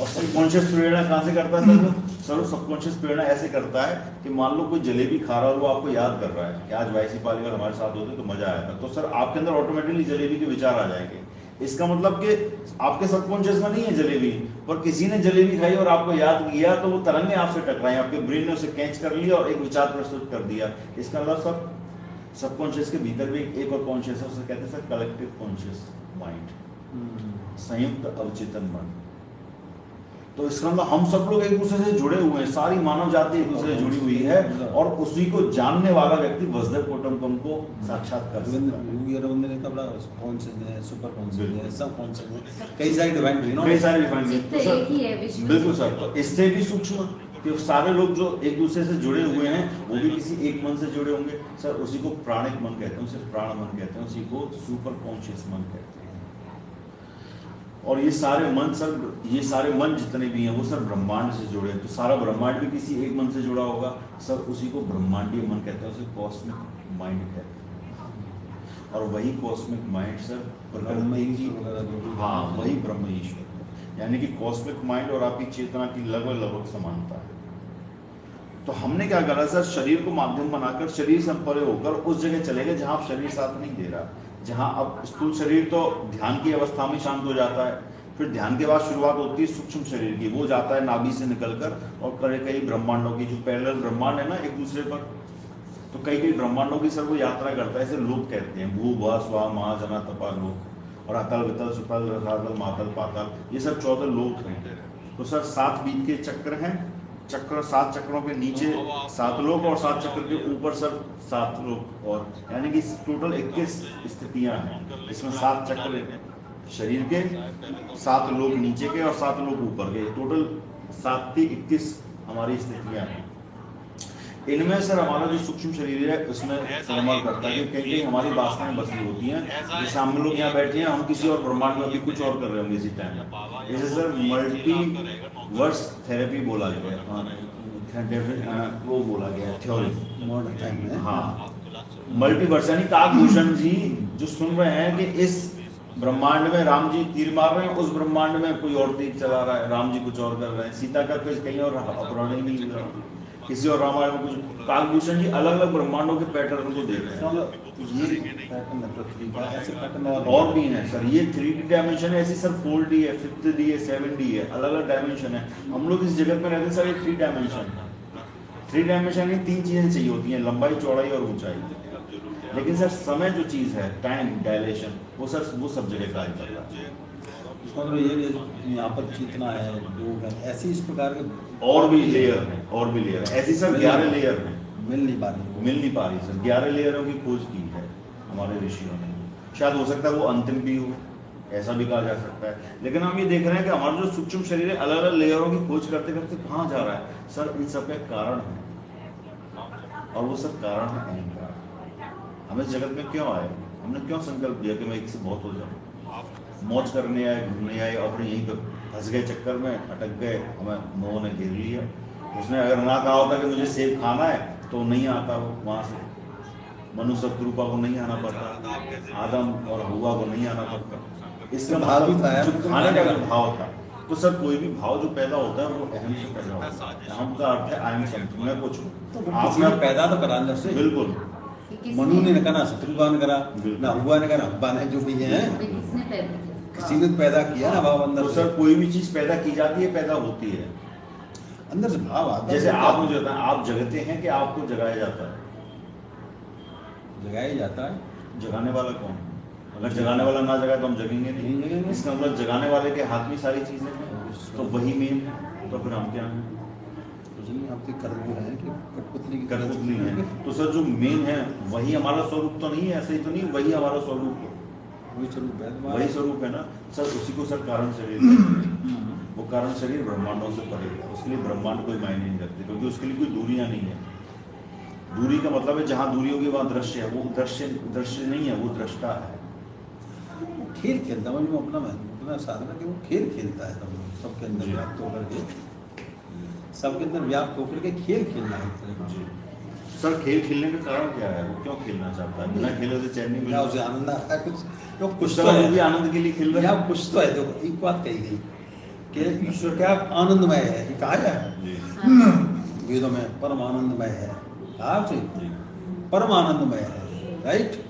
Speaker 1: और सबकॉन्शियस प्रेरणा कहाँ से करता है सर? सबकॉन्शियस प्रेरणा ऐसे करता है कि मान लो कोई जलेबी खा रहा हो, वो आपको याद कर रहा है कि आज वाईसी पालीवाल हमारे साथ होते तो मजा आया था, तो सर आपके अंदर ऑटोमेटिकली जलेबी के विचार आ जाएंगे। इसका मतलब कि आपके सबकॉन्शियस में नहीं है जलेबी, पर किसी ने जलेबी खाई और आपको याद किया तो वो तरंगें आपसे टकराई, आपके ब्रेन ने उसे कैच कर लिया और एक विचार प्रस्तुत कर दिया। इसका मतलब सब सबकॉन्शियस के भीतर भी एक और कॉन्शियस है, उसे कहते हैं सर कलेक्टिव कॉन्शियस माइंड, संयुक्त अवचेतन मन। तो इसका मतलब हम सब लोग एक दूसरे से जुड़े हुए हैं, सारी मानव जाति एक दूसरे से जुड़ी हुई है और उसी को जानने वाला व्यक्ति वसुदेव कुटुंबकम को साक्षात कर सकता है।
Speaker 2: कई सारी डिवाइन
Speaker 1: बिल्कुल सर। तो इससे भी सूक्ष्म कि सारे लोग जो एक दूसरे से जुड़े हुए हैं वो भी किसी एक मन से जुड़े होंगे सर, उसी को प्राणिक मन कहते हैं, उसे प्राण मन कहते हैं, उसी को सुपर कॉन्शियस मन कहते हैं। और ये सारे मन सर, ये सारे मन जितने भी हैं वो सर ब्रह्मांड से जुड़े हैं। तो सारा ब्रह्मांड भी किसी एक मन से जुड़ा होगा सर, उसी को ब्रह्मांडीय मन कहते हैं, उसे कॉस्मिक माइंड कहते हैं। और वही कॉस्मिक माइंड सर प्रकृति की, हाँ वही ब्रह्म ईश्वर, यानी कि कॉस्मिक माइंड और आपकी चेतना की लगभग समानता है। तो हमने क्या करा सर, शरीर को माध्यम बनाकर शरीर से परे होकर उस जगह चले गए जहां आप शरीर साथ नहीं दे रहा, जहां अब स्थूल शरीर तो ध्यान की अवस्था में शांत हो जाता है, फिर ध्यान के बाद शुरुआत होती है सूक्ष्म शरीर की, वो जाता है नाभि से निकलकर और कई ब्रह्मांडों की जो पैरेलल ब्रह्मांड है ना एक दूसरे पर, तो कई ब्रह्मांडों की सर वो यात्रा करता है। ऐसे लोक कहते हैं भू भा स्वा महा जना तपा लोक, और अतल वितल सुतल रसातल मातल पातल, ये सब 14 लोक हैं। तो सर 7 बीच के चक्र हैं, चक्र 7 चक्रों के नीचे 7 लोक और 7 चक्र के ऊपर सर 7 लोक, और यानी कि टोटल 21 स्थितियां हैं। इसमें 7 चक्र शरीर के, 7 लोक नीचे के और 7 लोक ऊपर के, टोटल 7 की 21 हमारी स्थितियां हैं। इनमें सर हमारा जो सूक्ष्म शरीर है उसमें अमल करता है, कहीं कहीं हमारी वासनाएं बसी होती हैं। जैसे हम लोग यहाँ बैठे हैं, हम किसी और ब्रह्मांड में अभी कुछ और कर रहे होंगे इसी टाइम में। जैसे सर मल्टीवर्स थेरेपी बोला गया, वो बोला गया थ्योरी मॉडर्न टाइम में, हाँ मल्टीवर्स, यानी काकभूषण जी जो सुन रहे हैं कि इस ब्रह्मांड में राम जी तीर मार रहे हैं, उस ब्रह्मांड में कोई और तीर चला रहा है, राम जी कुछ और कर रहे हैं, सीता का कुछ कहीं और अपहरण ही नहीं हुआ, किसी और रामायण में कुछ। काकभूषण जी अलग अलग ब्रह्मांडों के पैटर्न को देख रहे हैं। ऐसे पैटर्न और भी हैं सर, ये 3D डायमेंशन है, ऐसी सर 4D है, 5D है, 7D है, अलग अलग डायमेंशन है। हम लोग इस जगत में रहते हैं सर, ये 3 डायमेंशन है। 3 डायमेंशन में 3 चीजें चाहिए होती हैं, लंबाई चौड़ाई और ऊंचाई। लेकिन सर समय जो चीज है, टाइम डायलेशन, वो सर वो सब जगह कार्य कर रहा है।
Speaker 2: ये यहाँ पर चेतना है, योग है, ऐसी इस प्रकार के
Speaker 1: और भी लेयर है, और भी लेयर है, ऐसी सर 11 लेयर है,
Speaker 2: मिल नहीं पा रही सर।
Speaker 1: 11 लेयरों की खोज की है हमारे ऋषियों ने। शायद हो सकता है वो अंतिम भी हो, ऐसा भी कहा जा सकता है। लेकिन हम ये देख रहे हैं कि हमारा जो सूक्ष्म शरीर है अलग अलग लेयरों की खोज करते करते कहाँ जा रहा है। सर इन सब का एक कारण है और वो सब कारण है अहंकार। हम इस जगत में क्यों आए, हमने क्यों संकल्प लिया कि मैं एक से बहुत हो जाऊँ, मौज करने आए, घूमने आए, अपने यहीं पर फंस गए, चक्कर में अटक गए, हमें मोह ने घेर लिया। उसने अगर ना कहा होता कि मुझे सेब खाना है तो नहीं आता वो वहाँ से, मनुष्य शत्रुपा को नहीं आना पड़ता, आदम और हवा को नहीं आना पड़ता। इसका
Speaker 2: भाव भी था,
Speaker 1: जो खाने का जो भाव था। तो सर कोई भी भाव जो पैदा होता है वो अहम से पैदा होता है। अहम का अर्थ है आई एम समथिंग, मैं कुछ हूँ।
Speaker 2: तो आपने पैदा तो करा अंदर से,
Speaker 1: बिल्कुल
Speaker 2: मनु ने करा, शत्रुघ्न ने करा, ना हुआ ने करा, अब्बा ने, जो भी है किसी ने पैदा किया ना भाव अंदर।
Speaker 1: तो सर कोई भी चीज पैदा की जाती है, पैदा होती है,
Speaker 2: अंदर से भाव आता है।
Speaker 1: जैसे आप मुझे बताएं, आप जगते हैं कि आपको जगाया जाता है?
Speaker 2: जगाया जाता है।
Speaker 1: जगाने वाला कौन है? अगर जगाने वाला ना जगाए तो हम जगेंगे
Speaker 2: नहीं जगेंगे।
Speaker 1: इसका मतलब जगाने वाले के हाथ में सारी चीजें हैं, तो वही मेन है। तो फिर हम क्या हैं?
Speaker 2: कुछ नहीं, आपके कर्म है कि कठपुतली की
Speaker 1: कठपुतली है। तो सर जो मेन है वही हमारा स्वरूप तो नहीं है, ऐसे ही तो नहीं, वही हमारा स्वरूप है,
Speaker 2: वही स्वरूप है,
Speaker 1: वही स्वरूप है ना सर। उसी को सर कारण शरीर कहते हैं। वो कारण शरीर ब्रह्मांडों से परे है, उसके लिए ब्रह्मांड कोई मायने नहीं रखते, क्योंकि उसके लिए कोई दूरियां नहीं है। दूरी का मतलब है जहाँ दूरी होगी वहाँ दृश्य है, वो दृश्य नहीं है, वो दृष्टा है।
Speaker 2: खेल खेलता है, वो अपना साधना कि वो खेल खेलता है, सबके अंदर व्याप्त होकर के, सबके अंदर व्याप्त होकर के खेल खेलना है।
Speaker 1: जी सर, खेल खेलने का कारण क्या है? वो क्यों खेलना चाहता है? बिना खेले से चैन नहीं मिलता,
Speaker 2: उसे आनंद आता है। कुछ
Speaker 1: तो है, भी आनंद के लिए खेल रहा है।
Speaker 2: कुछ तो है। देखो एक बात कही गई कि ईश्वर क्या आनंदमय है, ये कहा जाए वेदों में, परम आनंदमय है, आपसे परम आनंदमय है, राइट।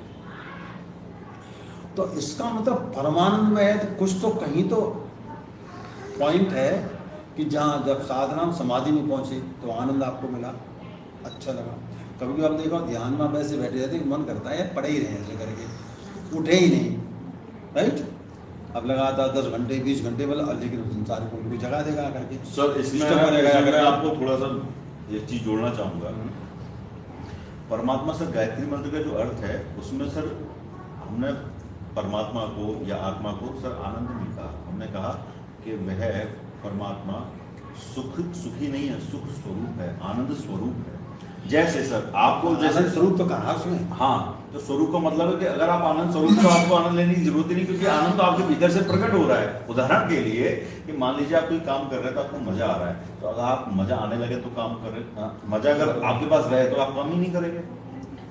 Speaker 2: तो इसका मतलब परमानंदमय है, तो कुछ तो कहीं तो पॉइंट है कि जहाँ जब साधना समाधि में पहुंचे तो आनंद आपको मिला, अच्छा लगा। कभी भी आप देखो ध्यान में वैसे बैठे रहते मन करता है पड़े ही रहे ऐसे करके, उठे ही नहीं, राइट। अब लगातार 10 घंटे 20 घंटे वाला, लेकिन संसार को भी जगा देगा करके।
Speaker 1: सर इसमें आपको थोड़ा सा एक चीज जोड़ना चाहूंगा। परमात्मा सर गायत्री मंत्र का जो अर्थ है उसमें सर हमने परमात्मा को या आत्मा को सर आनंद नहीं कहा, हमने कहा कि वह परमात्मा सुखी नहीं है, सुख स्वरूप है, आनंद स्वरूप है। जैसे सर आपको जैसे
Speaker 2: स्वरूप तो कहा उसमें,
Speaker 1: हाँ, तो स्वरूप का मतलब है कि अगर आप आनंद स्वरूप तो आपको आनंद लेने की जरूरत ही नहीं, क्योंकि आनंद तो आपके भीतर से प्रकट हो रहा है। उदाहरण के लिए कि मान लीजिए आप कोई काम कर रहे हैं तो आपको मजा आ रहा है, तो अगर आप मजा आने लगे तो काम कर रहे हैं, मजा अगर आपके पास रहे तो आप काम ही नहीं करेंगे।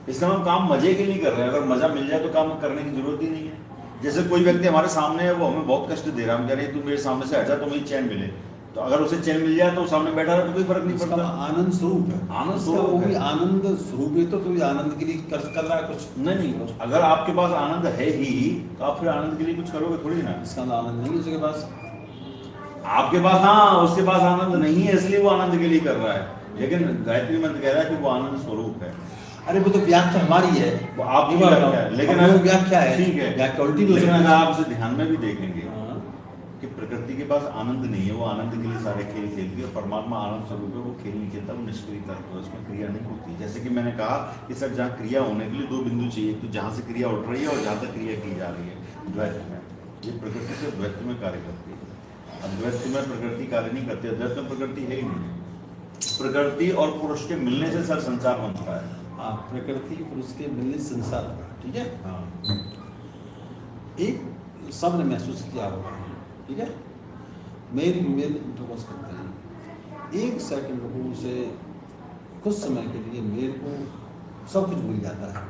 Speaker 1: इसलिए हम काम मजे के लिए कर रहे हैं, अगर मजा मिल जाए तो काम करने की जरूरत ही नहीं है। जैसे कोई व्यक्ति हमारे सामने है, वो हमें बहुत कष्ट दे रहा है, हम कह रहे हैं तू मेरे सामने से हट जा तो मुझे चैन मिले, तो अगर उसे चैन मिल जाए तो सामने बैठा रहे तो कोई फर्क नहीं पड़ता।
Speaker 2: आनंद स्वरूप है,
Speaker 1: आनंद स्वरूप
Speaker 2: वो भी आनंद स्वरूप है। तो तू आनंद के लिए कर रहा है कुछ
Speaker 1: नहीं, अगर आपके पास आनंद है ही तो आप फिर आनंद के लिए कुछ करोगे थोड़ी ना।
Speaker 2: इसका आनंद नहीं है उसके पास,
Speaker 1: आपके पास, हाँ उसके पास आनंद नहीं है इसलिए वो आनंद के लिए कर रहा है, लेकिन गायत्री मंत्र कह रहा है कि वो आनंद स्वरूप है।
Speaker 2: अरे वो तो व्याख्या हमारी है,
Speaker 1: वो आपकी व्याख्या है, लेकिन
Speaker 2: वो व्याख्या है,
Speaker 1: ठीक है,
Speaker 2: व्याख्या उल्टी।
Speaker 1: लेकिन अगर आप उसे ध्यान में भी देखेंगे कि प्रकृति के पास आनंद नहीं है, वो आनंद के लिए सारे खेल खेलती है। परमात्मा आनंद स्वरूप है, वो खेल नहीं खेलता, वो निष्क्रिय तत्व है, उसमें क्रिया नहीं होती। जैसे कि मैंने कहा कि सर जहाँ क्रिया होने के लिए 2 बिंदु चाहिए, तो जहाँ से क्रिया उठ रही है और जहाँ तक क्रिया की जा रही है द्वैत में, ये प्रकृति से द्वैत में कार्य करती है। अद्वैत में प्रकृति कार्य नहीं करती, अद्वैत में प्रकृति है ही नहीं। प्रकृति और पुरुष के मिलने से सर संसार बनता है।
Speaker 2: हाँ, प्रकृति पुरुष के मिलने संसार होगा, ठीक है। हाँ, एक सबने महसूस किया होगा, ठीक है। मेरे फोकस करते हैं 1 सेकंड को से कुछ समय के लिए मेरे को सब कुछ भूल जाता है,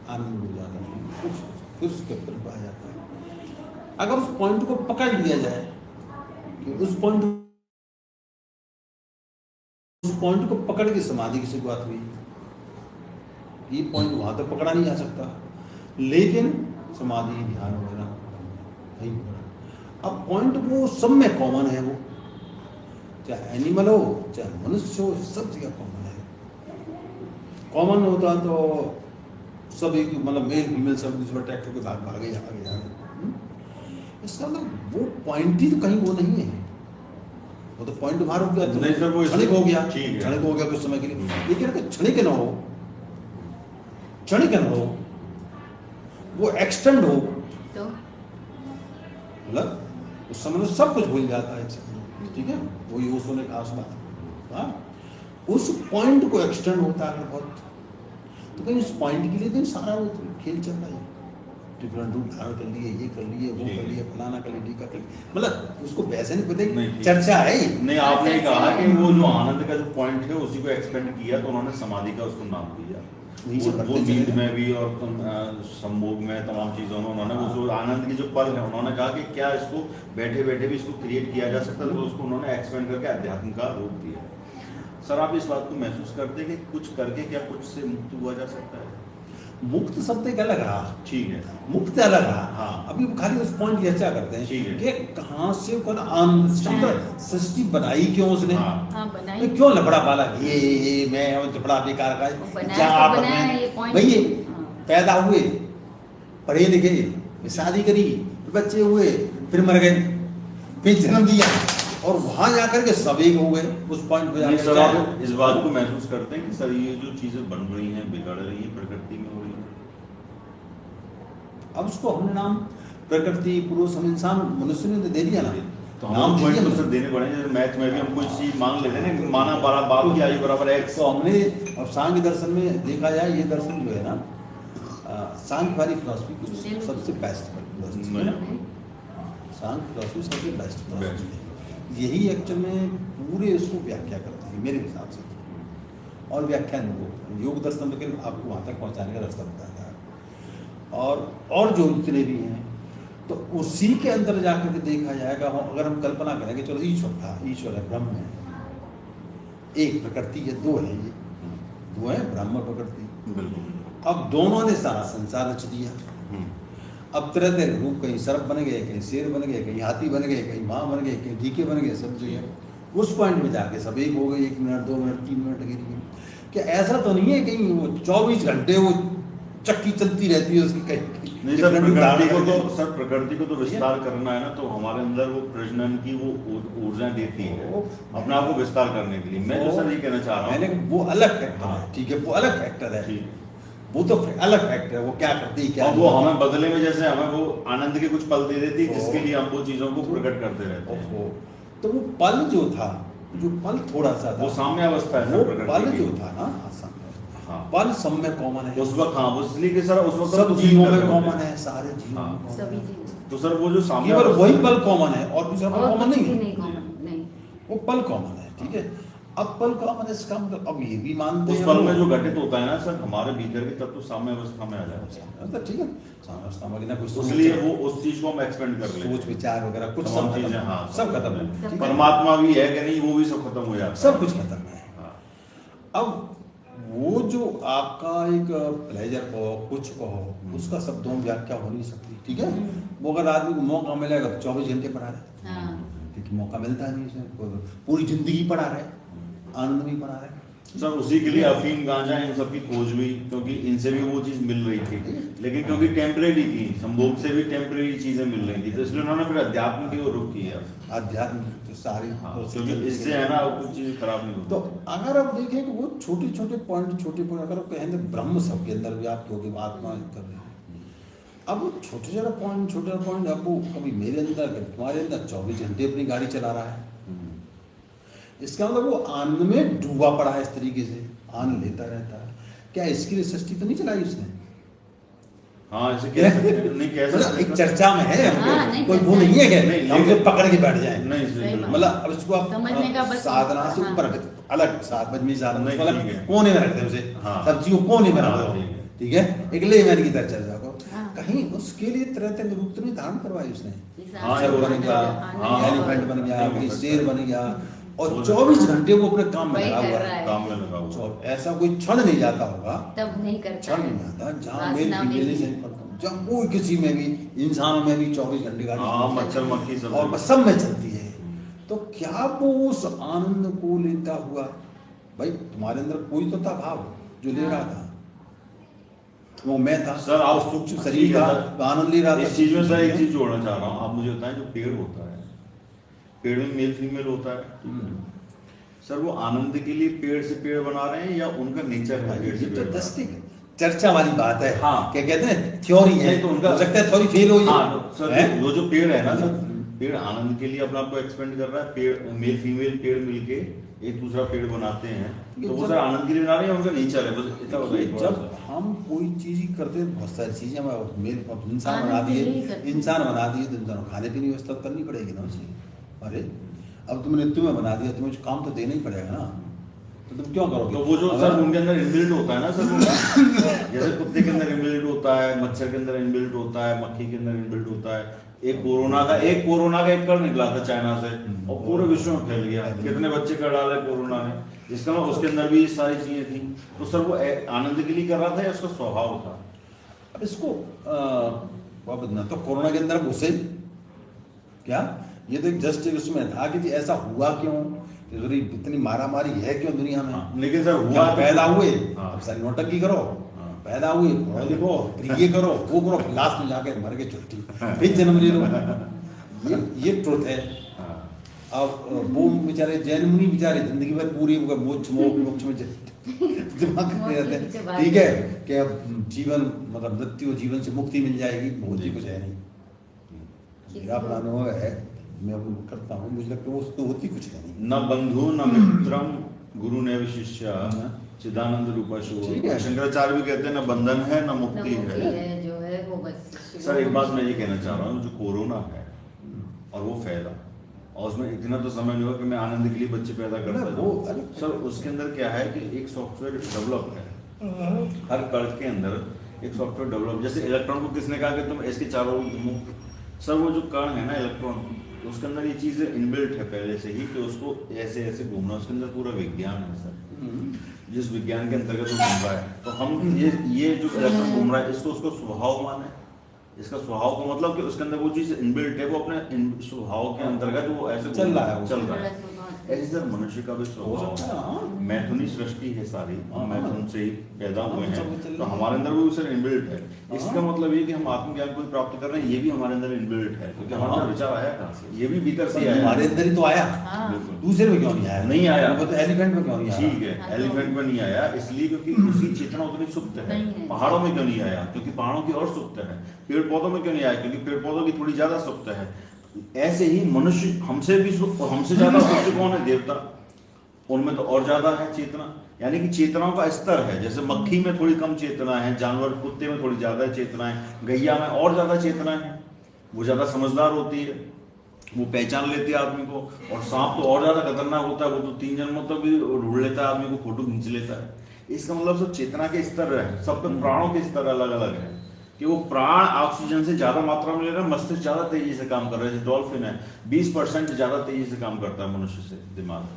Speaker 2: आनंद भूल जाता है, कुछ फिर उसके ऊपर आ जाता है। अगर उस पॉइंट को पकड़ लिया जाए कि उस पॉइंट को पकड़ के समाधि की शुरुआत हुई, ये पॉइंट वहां तक पकड़ा नहीं जा सकता, लेकिन समाधि ध्यान वगैरह नहीं पकड़ा। अब पॉइंट वो सब में कॉमन है, वो चाहे एनिमल हो चाहे मनुष्य हो, सब जगह कॉमन है। कॉमन होता तो सब एक मतलब मेल फीमेल सब दूसरा ट्रैक्टर के भाग भागे जाए। इसका मतलब वो पॉइंट ही तो कहीं वो नहीं है, वो तो पॉइंट बाहर हो गया, क्षणिक हो गया, क्षणिक हो गया कुछ समय के लिए। लेकिन अगर क्षणिक न हो, क्षणिक न हो, वो एक्सटेंड हो मतलब उस समय में सब कुछ भूल जाता है एक सेकंड, ठीक है, वही ओशो ने कहा उसका, हाँ, उस पॉइंट को एक्सटेंड होता है बहुत, तो कहीं उस पॉइंट के लिए तो सारा वो खेल चल रहा है, डिफरेंट रूप धारण कर लिए, ये कर लिए, वो कर लिए, फलाना कर लिए, ढीका कर लिए, मतलब उसको वैसे नहीं पता, चर्चा है ही
Speaker 1: नहीं। आपने कहा कि वो जो आनंद का जो पॉइंट है उसी को एक्सपेंड किया, तो उन्होंने समाधि का उसको नाम दिया। वो नींद में भी और संभोग में तमाम चीजों में उन्होंने उस आनंद की जो पल है, उन्होंने कहा कि क्या इसको बैठे बैठे भी इसको क्रिएट किया जा सकता है, तो उसको उन्होंने एक्सपेंड करके अध्यात्म का रूप दिया। सर आप इस बात को महसूस करते हैं कि कुछ करके क्या कुछ से मुक्त हुआ जा सकता है?
Speaker 2: मुक्त शब्द एक अलग रहा,
Speaker 1: ठीक है,
Speaker 2: मुक्त अलग रहा,
Speaker 1: हाँ,
Speaker 2: अभी खाली उस पॉइंट की चर्चा करते हैं,
Speaker 1: ठीक है,
Speaker 2: कि कहाँ से कौन आनंद सृष्टि बनाई क्यों उसने,
Speaker 3: हाँ, बनाई
Speaker 2: क्यों लफड़ा पाला, ये मैं लफड़ा बेकार का, भैया पैदा हुए, पढ़े लिखे, शादी करी, बच्चे हुए, फिर मर गए, फिर जन्म दिया, और वहां जाकर के सब एक हो गए उस पॉइंट पे जाकर।
Speaker 1: सर आप इस बात को महसूस करते हैं कि सर ये जो चीजें बन रही हैं, बिगड़ रही हैं, प्रकृति में हो रही हैं?
Speaker 2: अब उसको हमने नाम प्रकृति, पुरुष, हम इंसान, मनुष्य ने दे दिया ना,
Speaker 1: तो नाम पॉइंट तो सर देने पड़ेंगे। जैसे मैथ में भी हम कोई चीज मांग लेते हैं ना, माना बाप की आयु बराबर x,
Speaker 2: तो हमने अब सांख्य दर्शन में देखा जाए, ये दर्शन जो है ना, सांख्य वाली फिलॉसफी सबसे बेस्ट फिलॉसफी है, सांख्य फिलॉसफी सबसे बेस्ट फिलॉसफी है, यही एक्चुअल में पूरे उसको व्याख्या करती है मेरे हिसाब से, और व्याख्यान योग दर्शन लेकिन आपको वहाँ तक पहुँचाने का रास्ता बताता है, और जो जितने भी हैं, तो उसी के अंदर जाकर के देखा जाएगा। अगर हम कल्पना करेंगे चलो ईश्वर था, ईश्वर है, ब्रह्म है, एक प्रकृति है, दो है, ये दो है ब्रह्म प्रकृति,
Speaker 1: बिल्कुल।
Speaker 2: अब दोनों ने सारा संसार रच दिया, अब तरह तरह रूप, कहीं सर्प बन गए, कहीं शेर बन गए, कहीं हाथी बन गए, कहीं माँ बन गए, कहीं ढीके बन गए, सब जगह उस पॉइंट में जाके सब एक हो गए, 1 मिनट 2 मिनट 3 मिनट लगे। क्या ऐसा तो नहीं है कहीं वो 24 घंटे वो चक्की चलती रहती है उसकी कहीं?
Speaker 1: नहीं सर, प्रकृति को तो विस्तार करना है ना, तो हमारे अंदर वो प्रजनन की वो ऊर्जा देती है अपने आप को विस्तार करने के लिए। मैं जो सर ये कहना चाह रहा हूँ,
Speaker 2: वो अलग फैक्टर है, ठीक है, वो अलग फैक्टर है, वो तो अलग फैक्टर है, वो क्या करती है, क्या
Speaker 1: वो हमें बदले में जैसे हमें वो आनंद के कुछ पल दे देती है, जिसके लिए हम वो चीजों को प्रकट करते रहते हैं।
Speaker 2: तो वो पल जो था, जो पल थोड़ा सा था,
Speaker 1: वो साम्य अवस्था है,
Speaker 2: वो पल जो था ना, पल सब में कॉमन है
Speaker 1: उस वक्त। हाँ, इसलिए कि सर उस वक्त
Speaker 2: सब जीवों में कॉमन है, सारे जीवों में
Speaker 3: सभी जीव,
Speaker 1: तो सर वो जो साम्य
Speaker 2: केवल वही पल कॉमन है, और दूसरा पल कॉमन नहीं
Speaker 3: नहीं,
Speaker 2: वो पल कॉमन है, ठीक है। अब पल कॉमन है, इसका मतलब अब ये भी मानते हैं
Speaker 1: उस पल में जो घटित होता है ना सर, हमारे भीतर के तत्व साम्य अवस्था में आ जाते हैं,
Speaker 2: ठीक है, साम्य अवस्था में ना कुछ,
Speaker 1: इसलिए वो उस चीज को हम एक्सपेंड कर लेते हैं,
Speaker 2: सोच विचार वगैरह कुछ
Speaker 1: सब चीजें, हाँ,
Speaker 2: सब खत्म है,
Speaker 1: परमात्मा भी है कि नहीं, वो भी सब खत्म हो जाता है,
Speaker 2: सब कुछ खत्म है। अब वो जो आपका एक प्लेजर को कुछ कहो, उसका शब्दों में व्याख्या हो नहीं सकती, ठीक है। वो अगर आदमी को मौका मिलेगा तो 24 घंटे पढ़ा रहे, क्योंकि मौका मिलता नहीं, पूरी जिंदगी पढ़ा रहे, आनंद भी पढ़ा रहे
Speaker 1: सर। उसी के लिए अफीम, गांजा, इन सब की खोज हुई, क्योंकि इनसे भी वो चीज मिल रही थी, लेकिन क्योंकि टेम्परेरी थी, संभोग से भी टेम्परेरी चीजें मिल रही थी, तो इसलिए उन्होंने फिर अध्यात्म की ओर रुख किया।
Speaker 2: अध्यात्म तो सारी,
Speaker 1: क्योंकि इससे है ना कुछ चीज खराब नहीं होती।
Speaker 2: तो अगर आप देखें कि वो छोटे छोटे पॉइंट अगर आप कहें ब्रह्म सबके अंदर व्याप्त होगी, आत्मा कर रहे हैं, अब वो छोटे पॉइंट आपको कभी मेरे अंदर, कभी तुम्हारे अंदर 24 घंटे अपनी गाड़ी चला रहा है, इसका मतलब वो आनंद में डूबा पड़ा है, इस तरीके से आनंद लेता रहता है। क्या इसके लिए सृष्टि तो नहीं चलाई उसने?
Speaker 1: हाँ, ऐसे कह सकते हैं, नहीं कह सकते,
Speaker 2: एक चर्चा में है, कोई वो नहीं है कि हम तो पकड़ के बैठ जाए, मतलब अब इसको आप साधना से ऊपर अलग साधन कोने में रखते हैं उसे, सब्जी को कोने में रखते हैं, ठीक है, एक लेमैन की तरह चर्चा को कहीं उसके लिए तरह तरह के रूप तो नहीं धारण करवाई उसने, बन गया, एलिफेंट बन गया, शेर बन गया, और 24 घंटे वो अपने काम में लगा हुआ है, ऐसा कोई क्षण नहीं जाता होगा,
Speaker 3: तब नहीं करता,
Speaker 2: क्षण नहीं जाता जहाँ मेल फीमेल नहीं करता, जहाँ कोई किसी में भी, इंसानों में भी 24 घंटे का
Speaker 1: मच्छर मक्खी
Speaker 2: सब में चलती है। तो क्या वो उस आनंद को लेता हुआ, भाई तुम्हारे अंदर कोई तो था भाव जो ले रहा था, वो मैं था
Speaker 1: सर, आप
Speaker 2: सूक्ष्म शरीर का आनंद ले रहा था।
Speaker 1: इस चीज में सर एक चीज जोड़ना चाह रहा हूँ, आप मुझे बताएं, जो पेड़ होता है, पेड़ में मेल फीमेल होता है, सर वो आनंद के लिए पेड़ से पेड़ बना रहे हैं या उनका नेचर है पेड़ से पेड़?
Speaker 2: चर्चा वाली बात है।
Speaker 1: हाँ।
Speaker 2: क्या कहते हैं, थ्योरी है,
Speaker 1: नहीं तो उनका-
Speaker 2: हो सकता है थ्योरी फेल हो
Speaker 1: हाँ
Speaker 2: जाए।
Speaker 1: तो सर
Speaker 2: हैं?
Speaker 1: वो जो पेड़ है ना सर, पेड़ आनंद के लिए अपने आप को एक्सपेंड कर रहा है, पेड़ मेल फीमेल पेड़ मिलके एक दूसरा पेड़ बनाते हैं, तो वो सर आनंद के लिए बना रहे हैं, उनका नेचर है, बस इतना बताइए थोड़ा
Speaker 2: जब
Speaker 1: सा।
Speaker 2: हम कोई चीज ही करते हैं, बहुत सारी चीजें हम इंसान
Speaker 3: आनंद
Speaker 2: बना
Speaker 3: के लिए ही
Speaker 2: दिए,
Speaker 3: करते हैं।
Speaker 2: इंसान बना दिए तो इंसान को खाने पीने की व्यवस्था करनी पड़ेगी ना उसे। अरे अब तुम्हें बना दिया, तुम्हें कुछ काम तो देना ही पड़ेगा ना, तो तुम क्यों करोगे?
Speaker 1: तो वो जो
Speaker 2: अगर-
Speaker 1: सर उनके अंदर इनबिल्ट होता है ना सर, वो जैसे कुत्ते के अंदर इनबिल्ट होता है, मच्छर के अंदर इनबिल्ट होता है, मक्खी के अंदर इनबिल्ट होता है। एक कोरोना का एक कण निकला था चाइना से और पूरे विश्व में फैल गया, कितने बच्चे कर डाले कोरोना ने, जिसका मतलब उसके अंदर भी ये सारी चीजें थी। तो सर वो आनंद के लिए कर रहा था या उसका स्वभाव था?
Speaker 2: अब इसको बदलना तो कोरोना के अंदर घुसे क्या, ये तो एक जस्ट उसमें था कि जी ऐसा हुआ क्यों, इतनी मारा मारी है क्यों दुनिया में।
Speaker 1: हाँ, लेकिन सर
Speaker 2: क्या
Speaker 1: हुआ
Speaker 2: पैदा हुए,
Speaker 1: हाँ।
Speaker 2: अब सारी नौटंकी करो,
Speaker 1: हाँ।
Speaker 2: पैदा हुए पढ़ो लिखो, फिर ये करो वो करो, लास्ट में जाके मर के छुट्टी, फिर जन्म ले लो। ये ट्रुथ है।
Speaker 1: हाँ।
Speaker 2: अब वो बेचारे जैन मुनि बेचारे जिंदगी भर पूरी मोक्ष में दिमाग में रहते हैं, ठीक है कि अब जीवन मतलब मृत्यु जीवन से मुक्ति मिल जाएगी, बहुत ही कुछ है नहीं। मेरा अपना अनुभव है, मैं अब करता हूँ, मुझे लगता है वो उसको होती कुछ है नहीं।
Speaker 1: न बंधु न मित्रम गुरु ने शिष्य चिदानंद रूपा
Speaker 2: ठीक है।
Speaker 1: शंकराचार्य भी कहते हैं न बंधन है न मुक्ति
Speaker 3: मुक्ति
Speaker 1: है।
Speaker 3: है जो है वो बस।
Speaker 1: सर एक बात मैं ये कहना चाह रहा हूँ, जो कोरोना है और वो फैला और उसमें इतना तो समय नहीं हुआ कि मैं आनंद के लिए बच्चे पैदा करता
Speaker 2: वो
Speaker 1: हूँ। सर उसके अंदर क्या है कि एक सॉफ्टवेयर डेवलप है, हर कण के अंदर एक सॉफ्टवेयर डेवलप, जैसे इलेक्ट्रॉन को किसने कहा कि तुम इसके चारों ओर घूमो, सर वो जो कण है ना इलेक्ट्रॉन, उसके अंदर ये चीज़ इनबिल्ट है पहले से ही कि उसको ऐसे ऐसे घूमना, उसके अंदर पूरा विज्ञान है सर, जिस विज्ञान के अंतर्गत वो घूम रहा है। तो हम ये जो इलेक्ट्रॉन घूम रहा है इसको उसको स्वभाव माने, इसका स्वभाव का मतलब कि उसके अंदर वो चीज इनबिल्ट है, वो अपने स्वभाव के अंतर्गत वो ऐसे
Speaker 2: चल रहा है,
Speaker 1: चल रहा है। ऐसे सर मनुष्य का भी स्वभाव है, मैथुनी सृष्टि है सारी, हम मैथुन से ही पैदा हुए हैं, तो हमारे अंदर भी सर इनबिल्ट है। इसका मतलब ये कि हम आत्मज्ञान को प्राप्त कर रहे हैं, ये भी हमारे अंदर इनबिल्ट है, क्योंकि हमारे अंदर विचार आया कहाँ से, ये भी भीतर से आया,
Speaker 2: हमारे अंदर ही तो आया,
Speaker 3: हाँ।
Speaker 2: दूसरे में क्यों नहीं आया?
Speaker 1: नहीं आया।
Speaker 2: वो तो एलिफेंट में क्यों नहीं आया?
Speaker 1: ठीक है, एलिफेंट में नहीं आया इसलिए क्योंकि उसकी चेतना उतनी सुप्त है।
Speaker 3: नहीं है।
Speaker 1: पहाड़ों में क्यों नहीं आया? क्योंकि पहाड़ों की और सुप्त है। पेड़ पौधों में क्यों नहीं आया? क्योंकि पेड़ पौधों की थोड़ी ज्यादा सुप्त है। ऐसे ही मनुष्य हमसे भी सुप्त, और हमसे ज्यादा सुप्त कौन है? देवता, उनमें तो और ज्यादा है चेतना, यानी कि चेतनाओं का स्तर है। जैसे मक्खी में थोड़ी कम चेतना है, जानवर कुत्ते में थोड़ी ज्यादा चेतना है, गैया में और ज्यादा चेतना है, वो ज्यादा समझदार होती है, वो पहचान लेती है आदमी को। और सांप तो और ज्यादा खतरनाक होता है, वो तो 3 जन्मों तक भी ढूंढ लेता है आदमी को, फोटो खींच लेता है। इसका मतलब सब चेतना के स्तर है, सब पे प्राणों के स्तर अलग अलग है कि वो प्राण ऑक्सीजन से ज्यादा मात्रा में ले रहा है, मस्तिष्क ज्यादा तेजी से काम कर रहा है। जैसे डॉल्फिन है 20% ज्यादा तेजी से काम करता है मनुष्य से दिमाग,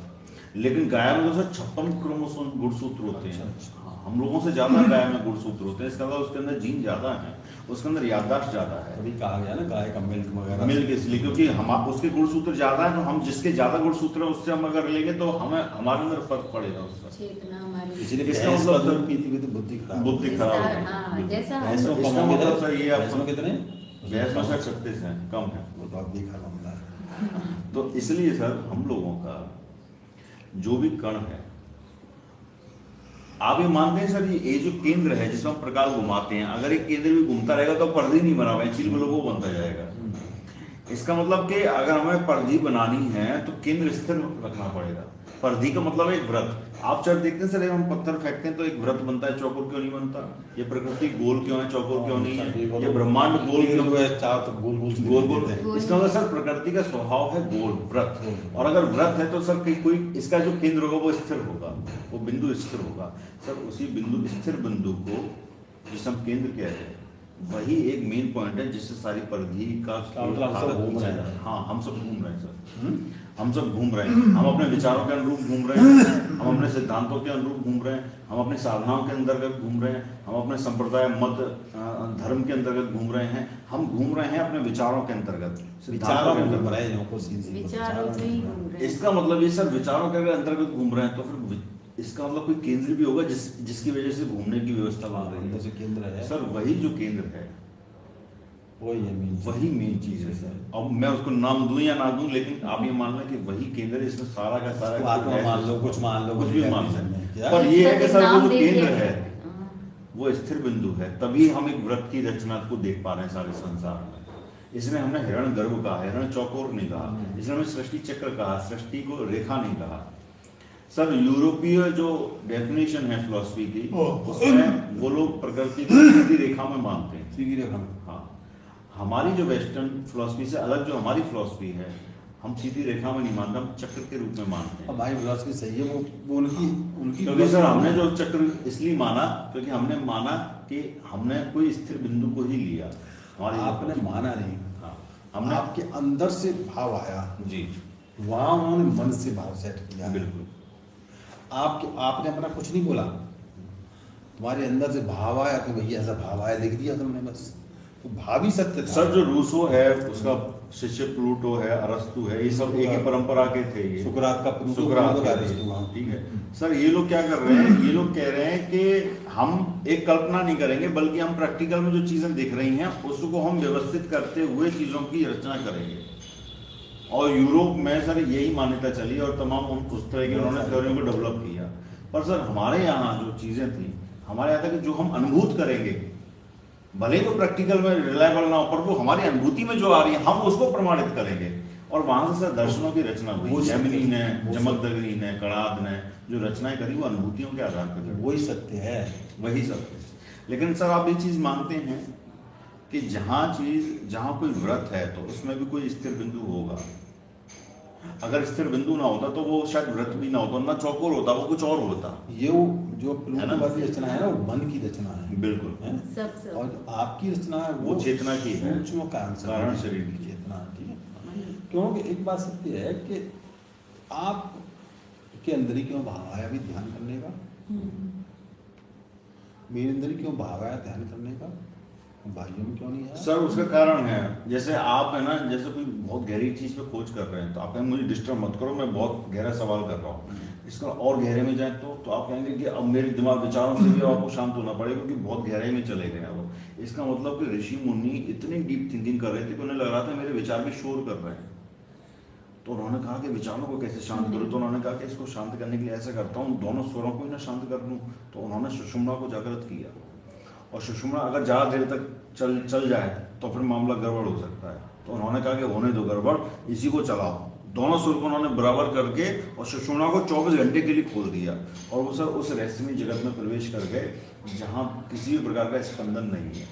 Speaker 1: लेकिन गाय में तो 56 क्रोमोसोम गुणसूत्र होते हैं। हाँ, हम लोगों से ज्यादा गाय में गुणसूत्र होते हैं, इसका मतलब उसके अंदर जीन ज्यादा है, उसके अंदर याददाश्त ज्यादा है।
Speaker 2: अभी कहा गया ना गाय का मिल्क वगैरह,
Speaker 1: मिल्क इसलिए क्योंकि हम उसके गुणसूत्र ज्यादा है, तो हम जिसके ज्यादा गुणसूत्र है उससे हम अगर लेंगे तो हमें हमारे अंदर फर्क पड़ेगा उसका।
Speaker 3: चेतना हमारी
Speaker 2: इसलिए
Speaker 1: इसका
Speaker 2: भैंस
Speaker 1: मतलब
Speaker 2: का दूध पीती हुई तो बुद्धि खराब
Speaker 1: बुद्धि खराब
Speaker 3: हाँ,
Speaker 1: होगी।
Speaker 3: जैसा
Speaker 2: भैंसों का
Speaker 1: इसका मतलब सर ये
Speaker 2: भैंसों में कितने?
Speaker 1: भैंस में सर 36 है, कम है।
Speaker 2: वो तो आप देखा मामला है।
Speaker 1: तो इसलिए सर हम लोगों का जो भी कण है, आप ये मानते हैं सर ये जो केंद्र है जिसमें हम प्रकाश घुमाते हैं, अगर ये केंद्र भी घूमता रहेगा तो परिधि नहीं बना हुआ है, चील में वो बनता जाएगा। इसका मतलब कि अगर हमें परिधि बनानी है तो केंद्र स्थिर रखना पड़ेगा। परिधि का मतलब है एक वृत्त। आप चाहे देखते हैं सर, हम पत्थर फेंकते हैं तो एक वृत्त बनता है, चौकोर क्यों नहीं बनता? ये प्रकृति गोल क्यों है, चौकोर क्यों नहीं है? ये ब्रह्मांड गोल क्यों है?
Speaker 2: चार तो गोल गोल
Speaker 1: गोल गोल। इसका मतलब सर प्रकृति का स्वभाव है गोल, वृत्त। और अगर वृत्त है तो सर कोई इसका जो केंद्र होगा वो स्थिर होगा, वो बिंदु स्थिर होगा। सर उसी बिंदु, स्थिर बिंदु को जिसे हम केंद्र कहते हैं, वही एक मेन पॉइंट है जिससे सारी परिधि का
Speaker 2: मतलब सब घूम रहे हैं।
Speaker 1: हाँ, हम सब घूम रहे हैं सर, हम सब घूम रहे हैं। हम अपने विचारों के अनुरूप घूम रहे हैं, हम अपने सिद्धांतों के अनुरूप घूम रहे हैं, हम अपनी साधनाओं के अंतर्गत घूम रहे हैं, हम अपने संप्रदाय मत धर्म के अंतर्गत घूम रहे हैं, हम घूम रहे हैं अपने विचारों के अंतर्गत,
Speaker 2: विचारों में
Speaker 1: अंतर्गत।
Speaker 2: घूम रहे हैं,
Speaker 3: विचारों से ही घूम रहे हैं।
Speaker 1: इसका मतलब ये सर विचारों के अगर अंतर्गत घूम रहे हैं तो फिर इसका मतलब कोई केंद्र भी होगा जिसकी वजह से घूमने की व्यवस्था बन रही है।
Speaker 2: केंद्र है
Speaker 1: सर वही जो केंद्र है वही मेन चीज है सर। अब मैं उसको नाम दूं या ना दूं, लेकिन आप ये मान लें कि वही केंद्र है, इसमें सारा का सारा
Speaker 2: आत्मा मान लो, कुछ मान लो,
Speaker 1: कुछ भी मान
Speaker 2: सकते
Speaker 1: लो, पर ये है कि सर वो जो केंद्र है, वो स्थिर बिंदु है, तभी हम एक वृत्त की रचना को देख पा रहे हैं सारे संसार में। इसमें हमने हिरण गर्भ कहा, हिरण चौकोर नहीं कहा, इसमें हमने सृष्टि चक्र कहा, सृष्टि को रेखा नहीं कहा। सर यूरोपीय जो डेफिनेशन है फिलॉसफी की, उसमें वो लोग प्रकृति को सीधी रेखा में मानते हैं।
Speaker 2: सीधी रेखा में,
Speaker 1: हाँ, हमारी जो वेस्टर्न फिलॉसफी से अलग जो हमारी फिलॉसफी है, हम सीधी रेखा में नहीं मानते, हम चक्र के रूप में मानते हैं।
Speaker 2: हमारी फिलॉसफी सही है, वो उनकी
Speaker 1: क्योंकि सर हमने जो चक्र इसलिए माना, क्योंकि हमने माना कि हमने कोई स्थिर बिंदु को ही लिया।
Speaker 2: आपने माना नहीं,
Speaker 1: हाँ, हमने
Speaker 2: आपके अंदर से भाव आया
Speaker 1: जी,
Speaker 2: वहां उन्होंने मन से भाव सेट किया।
Speaker 1: बिल्कुल।
Speaker 2: आपने अपना कुछ नहीं बोला, तुम्हारे अंदर से भाव आया तो भैया ऐसा भाव आया, लिख दिया तुमने बस। तो भाव ही सत्य था।
Speaker 1: सर जो रूसो है उसका शिष्य प्लूटो है, अरस्तु है, ये सब एक ही परंपरा के थे। ये
Speaker 2: सुकरात का प्लूटो,
Speaker 1: सुकरात
Speaker 2: प्लूटो का
Speaker 1: के
Speaker 2: अरस्तु, हाँ।
Speaker 1: थे, ठीक है सर। ये लोग क्या कर रहे हैं, ये लोग कह रहे हैं कि हम एक कल्पना नहीं करेंगे, बल्कि हम प्रैक्टिकल में जो चीजें दिख रही हैं उसको हम व्यवस्थित करते हुए चीजों की रचना करेंगे। और यूरोप में सर यही मान्यता चली और तमाम उस तरह की उन्होंने थ्योरियों को डेवलप किया। पर सर हमारे यहाँ जो चीजें थी, हमारे यहाँ था कि जो हम अनुभूत करेंगे, भले ही तो प्रैक्टिकल में रिलायबल ना हो, पर वो हमारी अनुभूति में जो आ रही है हम उसको प्रमाणित करेंगे। और वहां से सर दर्शनों की रचना हुई। जैमिनी ने, जमदग्नि ने, कणाद ने जो रचनाएं करी वो अनुभूतियों के आधार पर,
Speaker 2: वही सत्य है,
Speaker 1: वही सत्य है। लेकिन सर आप ये चीज मानते हैं कि जहां कोई व्रत है तो उसमें भी कोई स्थिर बिंदु होगा। अगर स्थिर बिंदु ना होता तो वो शायद व्रत भी ना होता, ना चौकोर होता, वो कुछ और होता।
Speaker 2: ये जो प्लूटो वाली रचना है ना, वो मन की रचना है,
Speaker 1: बिल्कुल है।
Speaker 3: सब
Speaker 2: और आपकी रचना है
Speaker 1: वो चेतना की है,
Speaker 2: सूक्ष्म
Speaker 1: कारण शरीर की
Speaker 2: चेतना, ठीक है। क्योंकि एक बात सत्य है कि आप के अंदर ही क्यों भाव आया भी ध्यान करने का, मेरे अंदर ही क्यों भाव आया ध्यान करने का, भाइयों में क्यों नहीं आया?
Speaker 1: सर उसका कारण है, जैसे आप है ना, जैसे कोई बहुत गहरी चीज पे खोज कर रहे हैं तो आप कहेंगे मुझे डिस्टर्ब मत करो, मैं बहुत गहरा सवाल कर रहा हूँ। इसका और गहरे में जाए तो आप कहेंगे कि अब मेरे दिमाग विचारों से भी आपको शांत होना पड़ेगा, क्योंकि बहुत गहराई में चले गए हैं वो। इसका मतलब कि ऋषि मुनि इतनी डीप थिंकिंग कर रहे थे कि उन्हें लग रहा था मेरे विचार भी शोर कर रहे हैं। तो उन्होंने कहा कि विचारों को कैसे शांत करूं, तो उन्होंने कहा कि इसको शांत करने के लिए ऐसा करता हूँ, दोनों स्वरों को ही ना शांत कर दूं। तो उन्होंने सुषुम्ना को जागृत किया, और सुषुम्ना अगर ज़्यादा देर तक चल जाए तो फिर मामला गड़बड़ हो सकता है। तो उन्होंने कहा कि होने दो गड़बड़, इसी को चलाओ। दोनों सुर को उन्होंने बराबर करके और सुषुम्ना को 24 घंटे के लिए खोल दिया, और वो सर उस रहस्यमय जगत में प्रवेश कर गए जहाँ किसी भी प्रकार का स्पंदन नहीं है।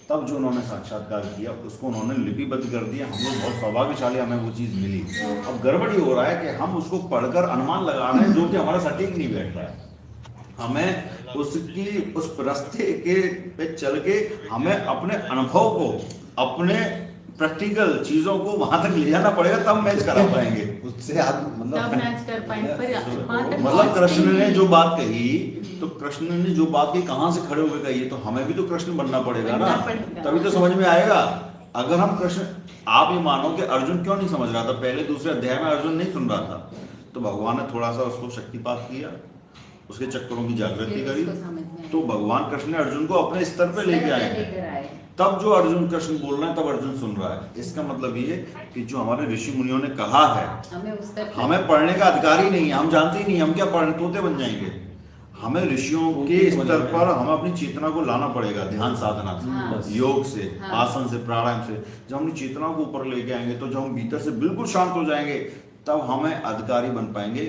Speaker 1: तब जो उन्होंने साक्षात्कार किया उसको उन्होंने लिपिबद्ध कर दिया। हम लोग बहुत सौभाग्यशाली, हमें वो चीज़ मिली। अब गड़बड़ ये हो रहा है कि हम उसको पढ़कर अनुमान लगा रहे हैं जो कि हमारा सटीक नहीं बैठ रहा है। हमें उसकी उस रास्ते के पे चल के हमें अपने अनुभव को, अपने प्रैक्टिकल चीजों को वहां तक ले जाना पड़ेगा, तब मैच करा पाएंगे।
Speaker 2: उससे आप
Speaker 3: तब मैच कर पाएंगे। पर वहाँ तक
Speaker 1: मतलब कृष्ण ने जो बात कही, तो कृष्ण ने जो बात कही कहाँ से खड़े होकर कही, तो हमें भी तो कृष्ण बनना पड़ेगा ना, तभी तो समझ में आएगा। अगर हम कृष्ण, आप ये मानो कि अर्जुन क्यों नहीं समझ रहा था, पहले दूसरे अध्याय में अर्जुन नहीं सुन रहा था, तो भगवान ने थोड़ा सा उसको शक्तिपात किया, उसके चक्करों की जागृति करी, तो भगवान कृष्ण ने अर्जुन को अपने स्तर पे लेके आए। तब जो अर्जुन कृष्ण बोल रहे हैं तब अर्जुन सुन रहा है। इसका मतलब ये कि जो हमारे ऋषि मुनियों ने कहा है, हमें पढ़ने का अधिकार ही नहीं है, हम जानते ही नहीं, हम क्या पढ़ने, तोते बन जाएंगे। हमें ऋषियों के स्तर पर हमें अपनी चेतना को लाना पड़ेगा, ध्यान साधना से,
Speaker 3: हाँ।
Speaker 1: योग से,
Speaker 3: हाँ।
Speaker 1: आसन से, प्राणायाम से। जब हम चेतना को ऊपर लेके आएंगे, तो जब हम भीतर से बिल्कुल शांत हो जाएंगे, तब हमें अधिकारी बन पाएंगे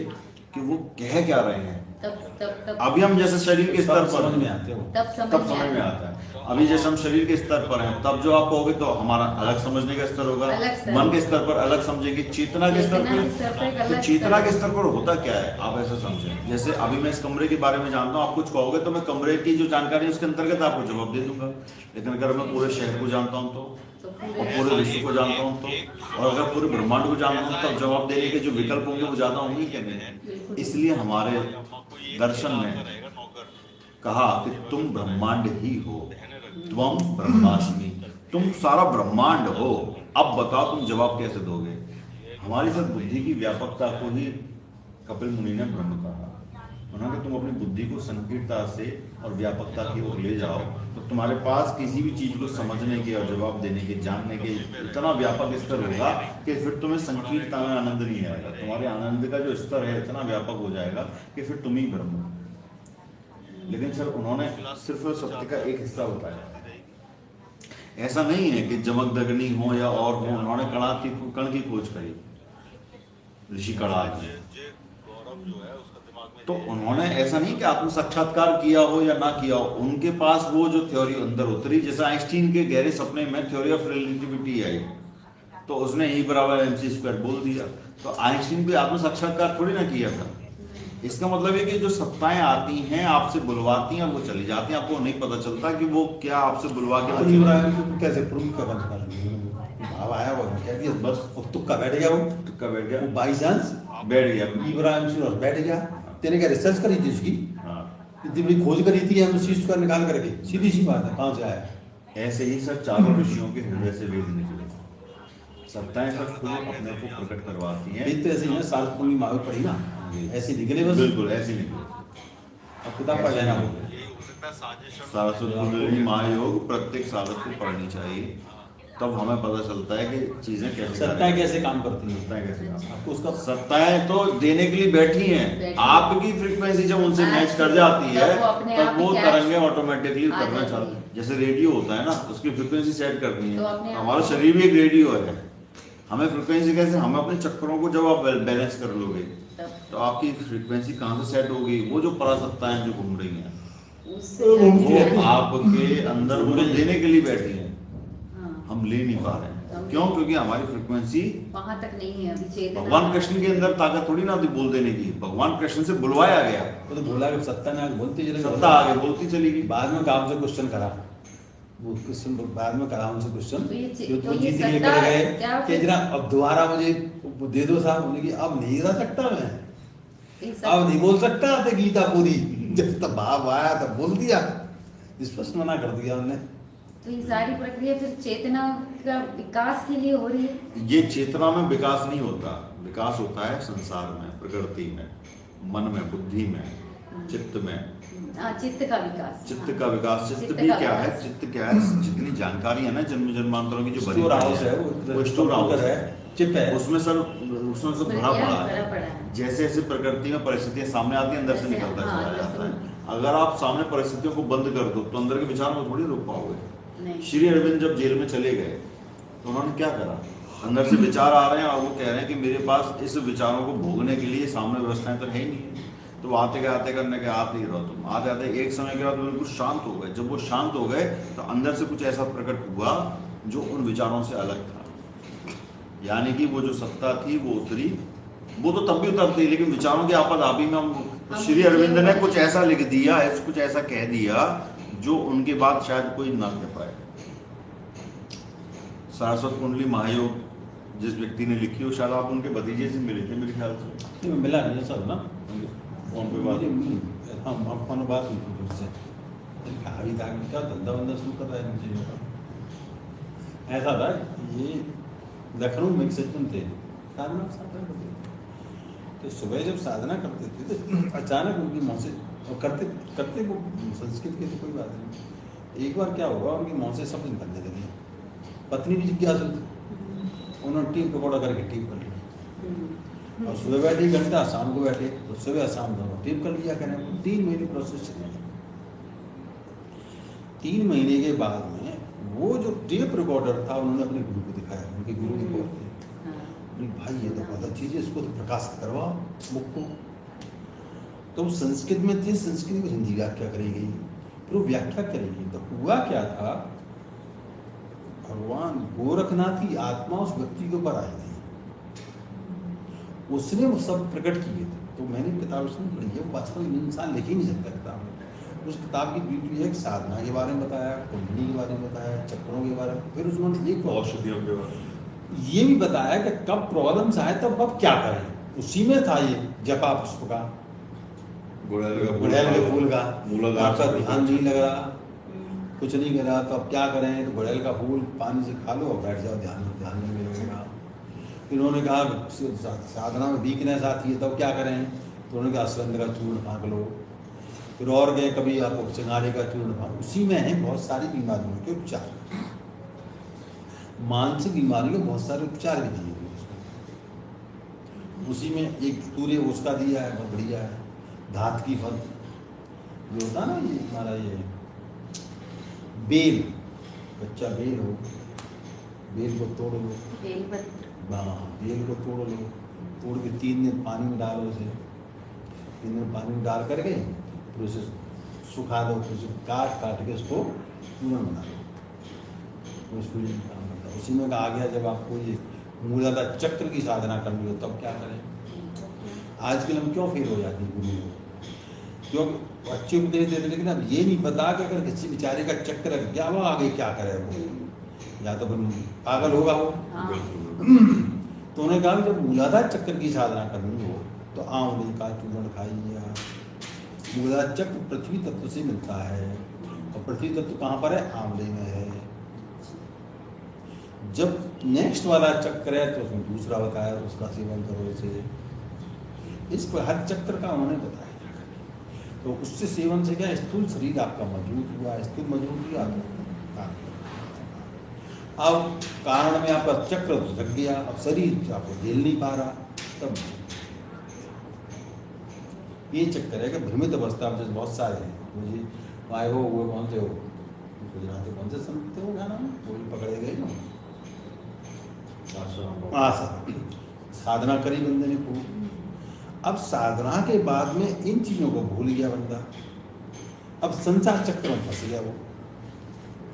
Speaker 1: कि वो कह क्या रहे हैं।
Speaker 3: तब
Speaker 1: अभी हम जैसे शरीर के स्तर पर
Speaker 2: समझ में आते हो,
Speaker 3: तब
Speaker 1: समझ में आता है। अभी जैसे हम शरीर के स्तर पर हैं, तब जो आप कहोगे तो हमारा अलग समझने का स्तर होगा, मन के स्तर पर अलग समझेंगे, चेतना के स्तर पर। तो चेतना के स्तर पर होता क्या है, आप ऐसा समझें। जैसे अभी मैं इस कमरे के बारे में जानता हूँ, आप कुछ कहोगे तो मैं कमरे की जो जानकारी है उसके अंतर्गत आपको जवाब दे दूंगा। लेकिन अगर मैं पूरे शहर को जानता हूँ तो, और पूरे विश्व को जानता हूँ तो, और अगर पूरे ब्रह्मांड को जानता हूँ, तब जवाब देने के जो विकल्प होंगे वो ज्यादा होंगे क्या नहीं। इसलिए हमारे दर्शन ने कहा कि तुम ब्रह्मांड ही हो, त्वम ब्रह्मास्मि, तुम सारा ब्रह्मांड हो। अब बताओ तुम जवाब कैसे दोगे। हमारी सब बुद्धि की व्यापकता को ही कपिल मुनि ने ब्रह्म कहा। उन्होंने तुम अपनी बुद्धि को संकीर्णता से और व्यापकता की ओर ले जाओ, तो तुम्हारे पास किसी भी चीज को समझने के और जवाब देने के, जानने के इतना व्यापक स्तर होगा कि फिर तुम्हें संकीर्णता में आनंद नहीं आएगा। तुम्हारे आनंद का जो स्तर है इतना व्यापक हो जाएगा कि फिर तुम ही ब्रह्म। लेकिन सर उन्होंने सिर्फ सत्य का एक हिस्सा बताया। ऐसा नहीं है कि जमकदग्नि हो या और हो, उन्होंने कण की खोज करी, ऋषि कणाद ने। तो उन्होंने ऐसा नहीं कि आत्म साक्षात्कार किया हो या ना किया हो, उनके पास वो जो थ्योरी अंदर उतरी, जैसे आइंस्टीन के गहरे सपने में थ्योरी ऑफ रिलेटिविटी आई, तो उसने E=mc² बोल दिया। तो आइंस्टीन भी आत्म साक्षात्कार थोड़ी ना किया था। इसका मतलब है कि जो सत्ताएं आती हैं आपसे बुलवाती हैं, वो चली जाती हैं, आपको नहीं पता चलता कि वो क्या आपसे बुलवा के
Speaker 2: कैसे प्रूव कर भाव आया वो कह दिया, बस वो तुक्का बैठ गया, वो बाई चांस
Speaker 1: बैठ गया।
Speaker 2: इब्राहिम बैठ गया। तेने क्या रिसर्च करी थी उसकी? इतनी बड़ी खोज करी थी हम चीज का निकाल करके, सीधी सी बात है, कहाँ से आया?
Speaker 1: ऐसे ही सब चारों ऋषियों के हृदय से वेद निकले। सत्ताएं सब खुद अपने को प्रकट करवाती हैं।
Speaker 2: तो ऐसे ही है, साल पूर्णी माहौल पड़ी ना, ऐसे निकले बस,
Speaker 1: बिल्कुल ऐसे निकले।
Speaker 2: अब किताब पढ़ लेना।
Speaker 1: सारस्वत कुंडलिनी महायोग प्रत्येक साधक को पढ़नी चाहिए, तब हमें पता चलता है कि चीजें कैसे,
Speaker 2: सत्ताएं कैसे काम करती हैं।
Speaker 1: सत्ताएं कैसे काम,
Speaker 2: आपको उसका
Speaker 1: सत्ताएं तो देने के लिए बैठी हैं। आपकी फ्रीक्वेंसी जब उनसे मैच कर जाती है तब वो तरंगे ऑटोमेटिकली करना चालू, जैसे रेडियो होता है ना, उसकी फ्रीक्वेंसी सेट करनी है। हमारा शरीर भी एक रेडियो है। हमें फ्रीक्वेंसी कैसे, हम अपने चक्करों को जब आप बैलेंस कर लोगे तो आपकी फ्रीक्वेंसी कहाँ से सेट होगी? वो जो परासत्ताएं जो घूम रही हैं वो आपके अंदर वो देने के लिए बैठी हैं, हम ले नहीं पा रहे हैं। क्यों? क्योंकि हमारी फ्रीक्वेंसी
Speaker 3: वहां तक नहीं है अभी। चेतना
Speaker 1: भगवान कृष्ण के अंदर ताकत थोड़ी ना थी बोल देने की, भगवान कृष्ण से बुलवाया गया,
Speaker 2: वो तो बोला कि सत्ता ने बोलती चली,
Speaker 1: सत्ता आगे बोलती चली गई।
Speaker 2: बाद में काम से क्वेश्चन करा, वो क्वेश्चन बाद में करा उनसे क्वेश्चन,
Speaker 3: तो
Speaker 2: जीत के कर गए कि जरा अब दोबारा मुझे दे दो साहब। उन्होंने कि अब नहीं रह सकता मैं, अब नहीं बोल सकता था गीता पूरी। जब तब भाव आया तब बोल दिया, स्पष्ट मना कर दिया उन्होंने।
Speaker 3: तो ये सारी प्रक्रिया फिर चेतना का विकास के लिए हो रही है।
Speaker 1: ये चेतना में विकास नहीं होता, विकास होता है संसार में, प्रकृति में, मन में, बुद्धि में, चित्त में।
Speaker 3: चित्त का विकास,
Speaker 1: चित्त का विकास। चित्त भी क्या है? चित्त क्या है? जितनी जानकारी है ना जन्म जन्मांतरों की जो भरी
Speaker 2: है,
Speaker 1: वो स्टोर हाउस है,
Speaker 2: चिप है,
Speaker 1: उसमें सब भरा पड़ा है। जैसे जैसे प्रकृति में परिस्थितियां सामने आती है, अंदर से निकलता चला जाता है। अगर आप सामने परिस्थितियों को बंद कर दो तो अंदर के विचारों को थोड़ी रोक पाओगे। श्री अरविंद जब जेल में चले गए तो उन्होंने क्या करा? अंदर से विचार आ रहे हैं और वो कह रहे हैं कि मेरे पास इस विचारों को भोगने के लिए सामने व्यवस्थाएं तो है ही नहीं। तो वो आते करने के आप नहीं रहो, तुम आते आते एक समय के बाद बिल्कुल शांत हो गए। जब वो शांत हो गए तो अंदर से कुछ ऐसा प्रकट हुआ जो उन विचारों से अलग था, यानी कि वो जो सत्ता थी वो उतरी। वो तो तब भी उतरती, लेकिन विचारों की आपद आप ही में हम श्री अरविंद ने कुछ ऐसा लिख दिया, कुछ ऐसा कह दिया जो उनके बाद शायद कोई ना कह पाए। सारस्वत कुंडली महायोग जिस व्यक्ति ने लिखी हो, शायद आप उनके भतीजे से मिले थे मेरे ख्याल से।
Speaker 2: मिला नहीं सर ना,
Speaker 1: फोन पे बात
Speaker 2: हम अपन बात हुई उससे, अभी तक क्या धंधा वंधा शुरू कर रहा है मुझे ऐसा था। ये लखनऊ में एक सज्जन थे, साधना करते थे। तो सुबह जब साधना करते थे तो अचानक उनकी मौत से, और करते वो संस्कृत के, तो कोई बात नहीं। एक बार क्या हुआ, उनकी मौत से शब्द निकलने लगे। पत्नी भी जिज्ञासु थी, उन्होंने टीम पकौड़ा करके टीम कर लिया। और सुबह बैठे 1 घंटा, शाम को बैठे तो सुबह शाम दोनों टीम कर लिया करें। 3 महीने प्रोसेस चले। 3 महीने के बाद में वो जो टेप रिकॉर्डर था उन्होंने अपने गुरु को दिखाया। उनके गुरु की बात थी, भाई ये तो बहुत अच्छी चीज़ है, इसको तो प्रकाशित करवाओ बुक को। तो संस्कृत में थे, संस्कृत में हिंदी व्याख्या करी गई, फिर वो व्याख्या करेगी। तो हुआ क्या था, भगवान गोरखनाथ की आत्मा उस व्यक्ति के ऊपर आई थी, उसने वो सब प्रकट किए थे। तो मैंने किताब उसमें पढ़ी है, वो वास्तव में इंसान लिख ही नहीं सकता किताब। उस किताब की ब्यूटी है, साधना के बारे में बताया, कुंडली के बारे में बताया, चक्रों के बारे में, फिर उसमें एक
Speaker 1: औषधियों के बारे में
Speaker 2: ये भी बताया कि कब प्रॉब्लम्स आए तब अब क्या करें। उसी में था ये जपा पुष्प का, गुड़हल के फूल का, आपका ध्यान नहीं लग रहा, कुछ नहीं कर रहा, तो अब क्या करें? तो गुड़हल का फूल पानी से खा लो और बैठ जाओ, ध्यान नहीं मिलेगा। फिर उन्होंने कहा साधना में वीकनेस आती है तब क्या करें? तो उन्होंने कहा अश्वगंध का चूर्ण फाँक लो। फिर और गए, कभी आपको चिंगारे का चूर्ण फाँक। उसी में है बहुत सारी बीमारियों के उपचार, मानसिक बीमारियों के बहुत सारे उपचार भी दिए हुए। उसी में एक सूर्य उसका दिया है, बहुत बढ़िया है। धात की फल, जो होता ना ये हमारा ये बेल, कच्चा बेल हो, बेल को तोड़ लो,
Speaker 3: बेलपत्र।
Speaker 2: हाँ बेल को तोड़ लो, तोड़ के 3 दिन पानी में डालो उसे, 3 दिन पानी में डाल करके फिर उसे सुखा दो, फिर उसे काट काट के उसको चूर्ण बना दो, उस फील्ड में काम करता है। उसी में आ गया जब आपको ये मूलाधार चक्र की साधना करनी हो तब क्या करें। आजकल हम क्यों फेल हो जाते हैं गुरु, क्योंकि अच्छे उपदेश देते लेकिन अब ये नहीं पता कि अगर किसी बेचारे का चक्कर गया वो आगे क्या करे, वो या तो पागल होगा वो। तो उन्होंने कहा कि जब मूलाधार चक्र की साधना करनी हो तो आंवले का चूर्ण खाइए आप। मूलाधार चक्र पृथ्वी तत्व से मिलता है और पृथ्वी तत्व कहाँ पर है, आंवले में है। जब नेक्स्ट वाला चक्र है तो उसमें दूसरा बताया, उसका सेवन करो उसे। इस पर हर चक्र का उन्होंने बताया, तो उससे सेवन से क्या स्थूल शरीर आपका मजबूत हुआ, स्थूल मजबूत हुआ अब कारण में आपका चक्र लग गया, अब शरीर आपको झेल नहीं पा रहा, तब ये चक्कर है कि भ्रमित अवस्था में जैसे बहुत सारे हैं, मुझे आए हो वो कौन से हो गुजराती कौन से संत थे वो गाना में वो भी पकड़े गए ना, साधना करी बंदे ने खूब। अब साधना के बाद में इन चीजों को भूल गया बंदा, अब संसार चक्र में फंस गया, वो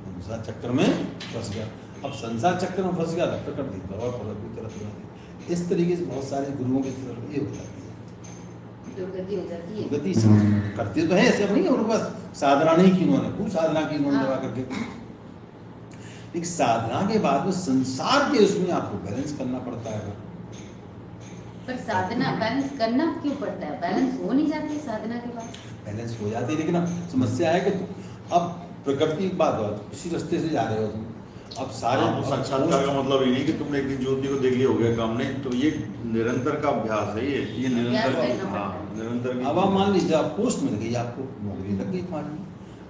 Speaker 2: संसार चक्र में फंस गया। अब संसार चक्र में फंस गया तो प्रकृति की तरफ इस तरीके से बहुत सारे गुरुओं की तरफ ये हो जाती है, दुर्गति करते तो है, ऐसे नहीं है उनके पास साधना नहीं की उन्होंने, खूब साधना की उन्होंने दबा करके। एक साधना के बाद में संसार के उसमें आपको बैलेंस करना पड़ता है।
Speaker 3: पर साधना बैलेंस करना क्यों पड़ता है, बैलेंस हो नहीं जाती साधना के बाद?
Speaker 2: बैलेंस हो जाती है लेकिन अब समस्या है कि अब प्रकृति की बात हो, किसी रास्ते से जा रहे हो तुम, अब सारे
Speaker 1: साक्षात्कार का मतलब ये नहीं कि तुमने एक दिन ज्योति को देख लिया हो गया काम नहीं, तो ये निरंतर का अभ्यास है, ये निरंतर।
Speaker 2: अब आप मान लीजिए आप पोस्ट मिल गई, आपको नौकरी लग गई तुम्हारी,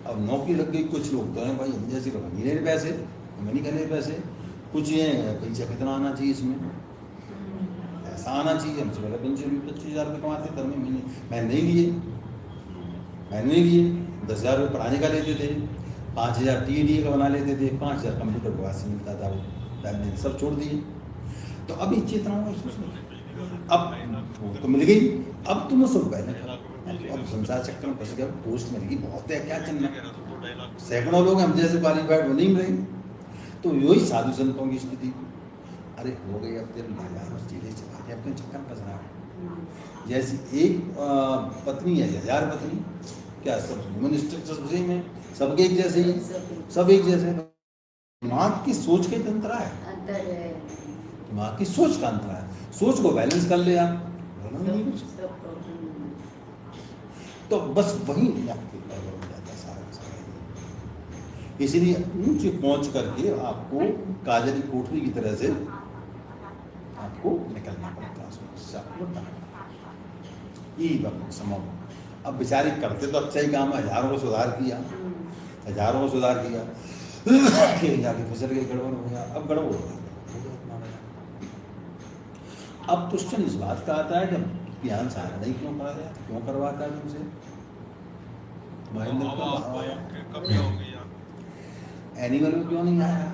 Speaker 2: अब नौकरी लग गई, कुछ लोग तो हैं भाई हम जैसे लोग नहीं ले पैसे, हमें नहीं करने पैसे, कुछ ये पैसा कितना आना चाहिए इसमें, ऐसा आना चाहिए, हमसे पहले 25,000 रुपये कमाते थे महीने, मैंने नहीं लिए 10,000 रुपये पढ़ाने का लेते थे, 5,000 TDA का बना लेते थे, 5,000 कंप्यूटर क्लास से मिलता था, वो सब छोड़ दिए। तो अभी चेतना हुआ, अब वो तो मिल गई, अब तुम उसको पहले अब संसार चक्कर में फंस गया, पोस्ट मिल गई, बहुत है क्या चलना, सैकड़ों लोग हम जैसे क्वालिफाइड वो नहीं मिलेंगे। तो यही साधु संतों की स्थिति, अरे हो गई अब तेरे सीधे चला के अपने चक्कर में फंस रहा है। जैसी एक पत्नी है 1000 पत्नी, क्या सब ह्यूमन स्ट्रक्चर उसी में सबके एक जैसे ही, सब एक जैसे, दिमाग की सोच के तंत्र है, दिमाग की सोच का अंतर है, सोच को बैलेंस कर ले आप, तो बस वही आपके लेवल हो जाता है सारा। इसलिए ऊंचे पहुंच करके आपको काजली कोठरी की तरह से आपको निकलना पड़ता है, यही वक्त समय। अब बेचारे करते तो अच्छा ही काम, हजारों को सुधार किया, जाके फिसल गए, गड़बड़ हो गया, अब गड़बड़ हो गया। अब क्वेश्चन इस बात का आता है कि ध्यान सारा नहीं क्यों करा गया, क्यों करवाता है तुमसे, एनिमल में क्यों नहीं आया,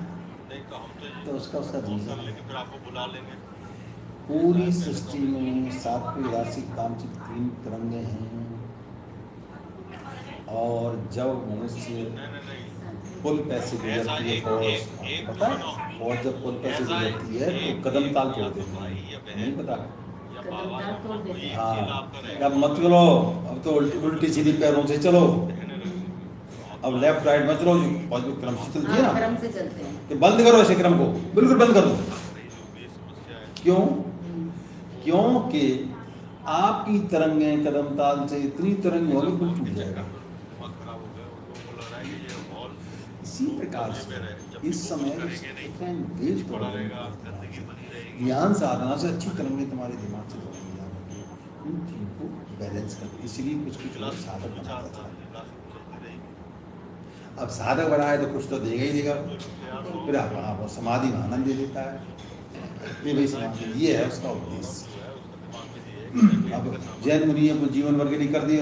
Speaker 2: तो उसका रीजन पूरी सृष्टि में 7वीं राशि कामचित 3 तरंगे हैं, और जब मनुष्य पुल पैसे गुजरती है फौज, पता है फौज जब पुल पैसे गुजरती है तो कदम ताल तोड़ देती है, नहीं पता? हाँ, अब मत चलो, अब तो उल्टी सीधी पैरों से चलो, अब लेफ्ट राइट मत चलो, फौज में क्रम से चलती है ना,
Speaker 3: क्रम से चलते हैं,
Speaker 2: कि बंद करो ऐसे क्रम को, बिल्कुल बंद कर दो। क्यों? क्योंकि आपकी तरंगें कदम ताल से इतनी तरंग होगी बिल्कुल टूट जाएगा। इसी प्रकार से इस समय ज्ञान साधना से अच्छी तरंगें तुम्हारे दिमाग से दौड़ेंगी, उन चीज़ों को बैलेंस कर, इसलिए कुछ लोग साधक बनाता था। अब साधक बनाए तो कुछ तो देगा ही देगा, फिर आप समाधि में आनंद दे देता है, ये भाई समाधि ये है उसका उद्देश्य। अब जैन मुनि को जीवन वर्ग नहीं कर दिया।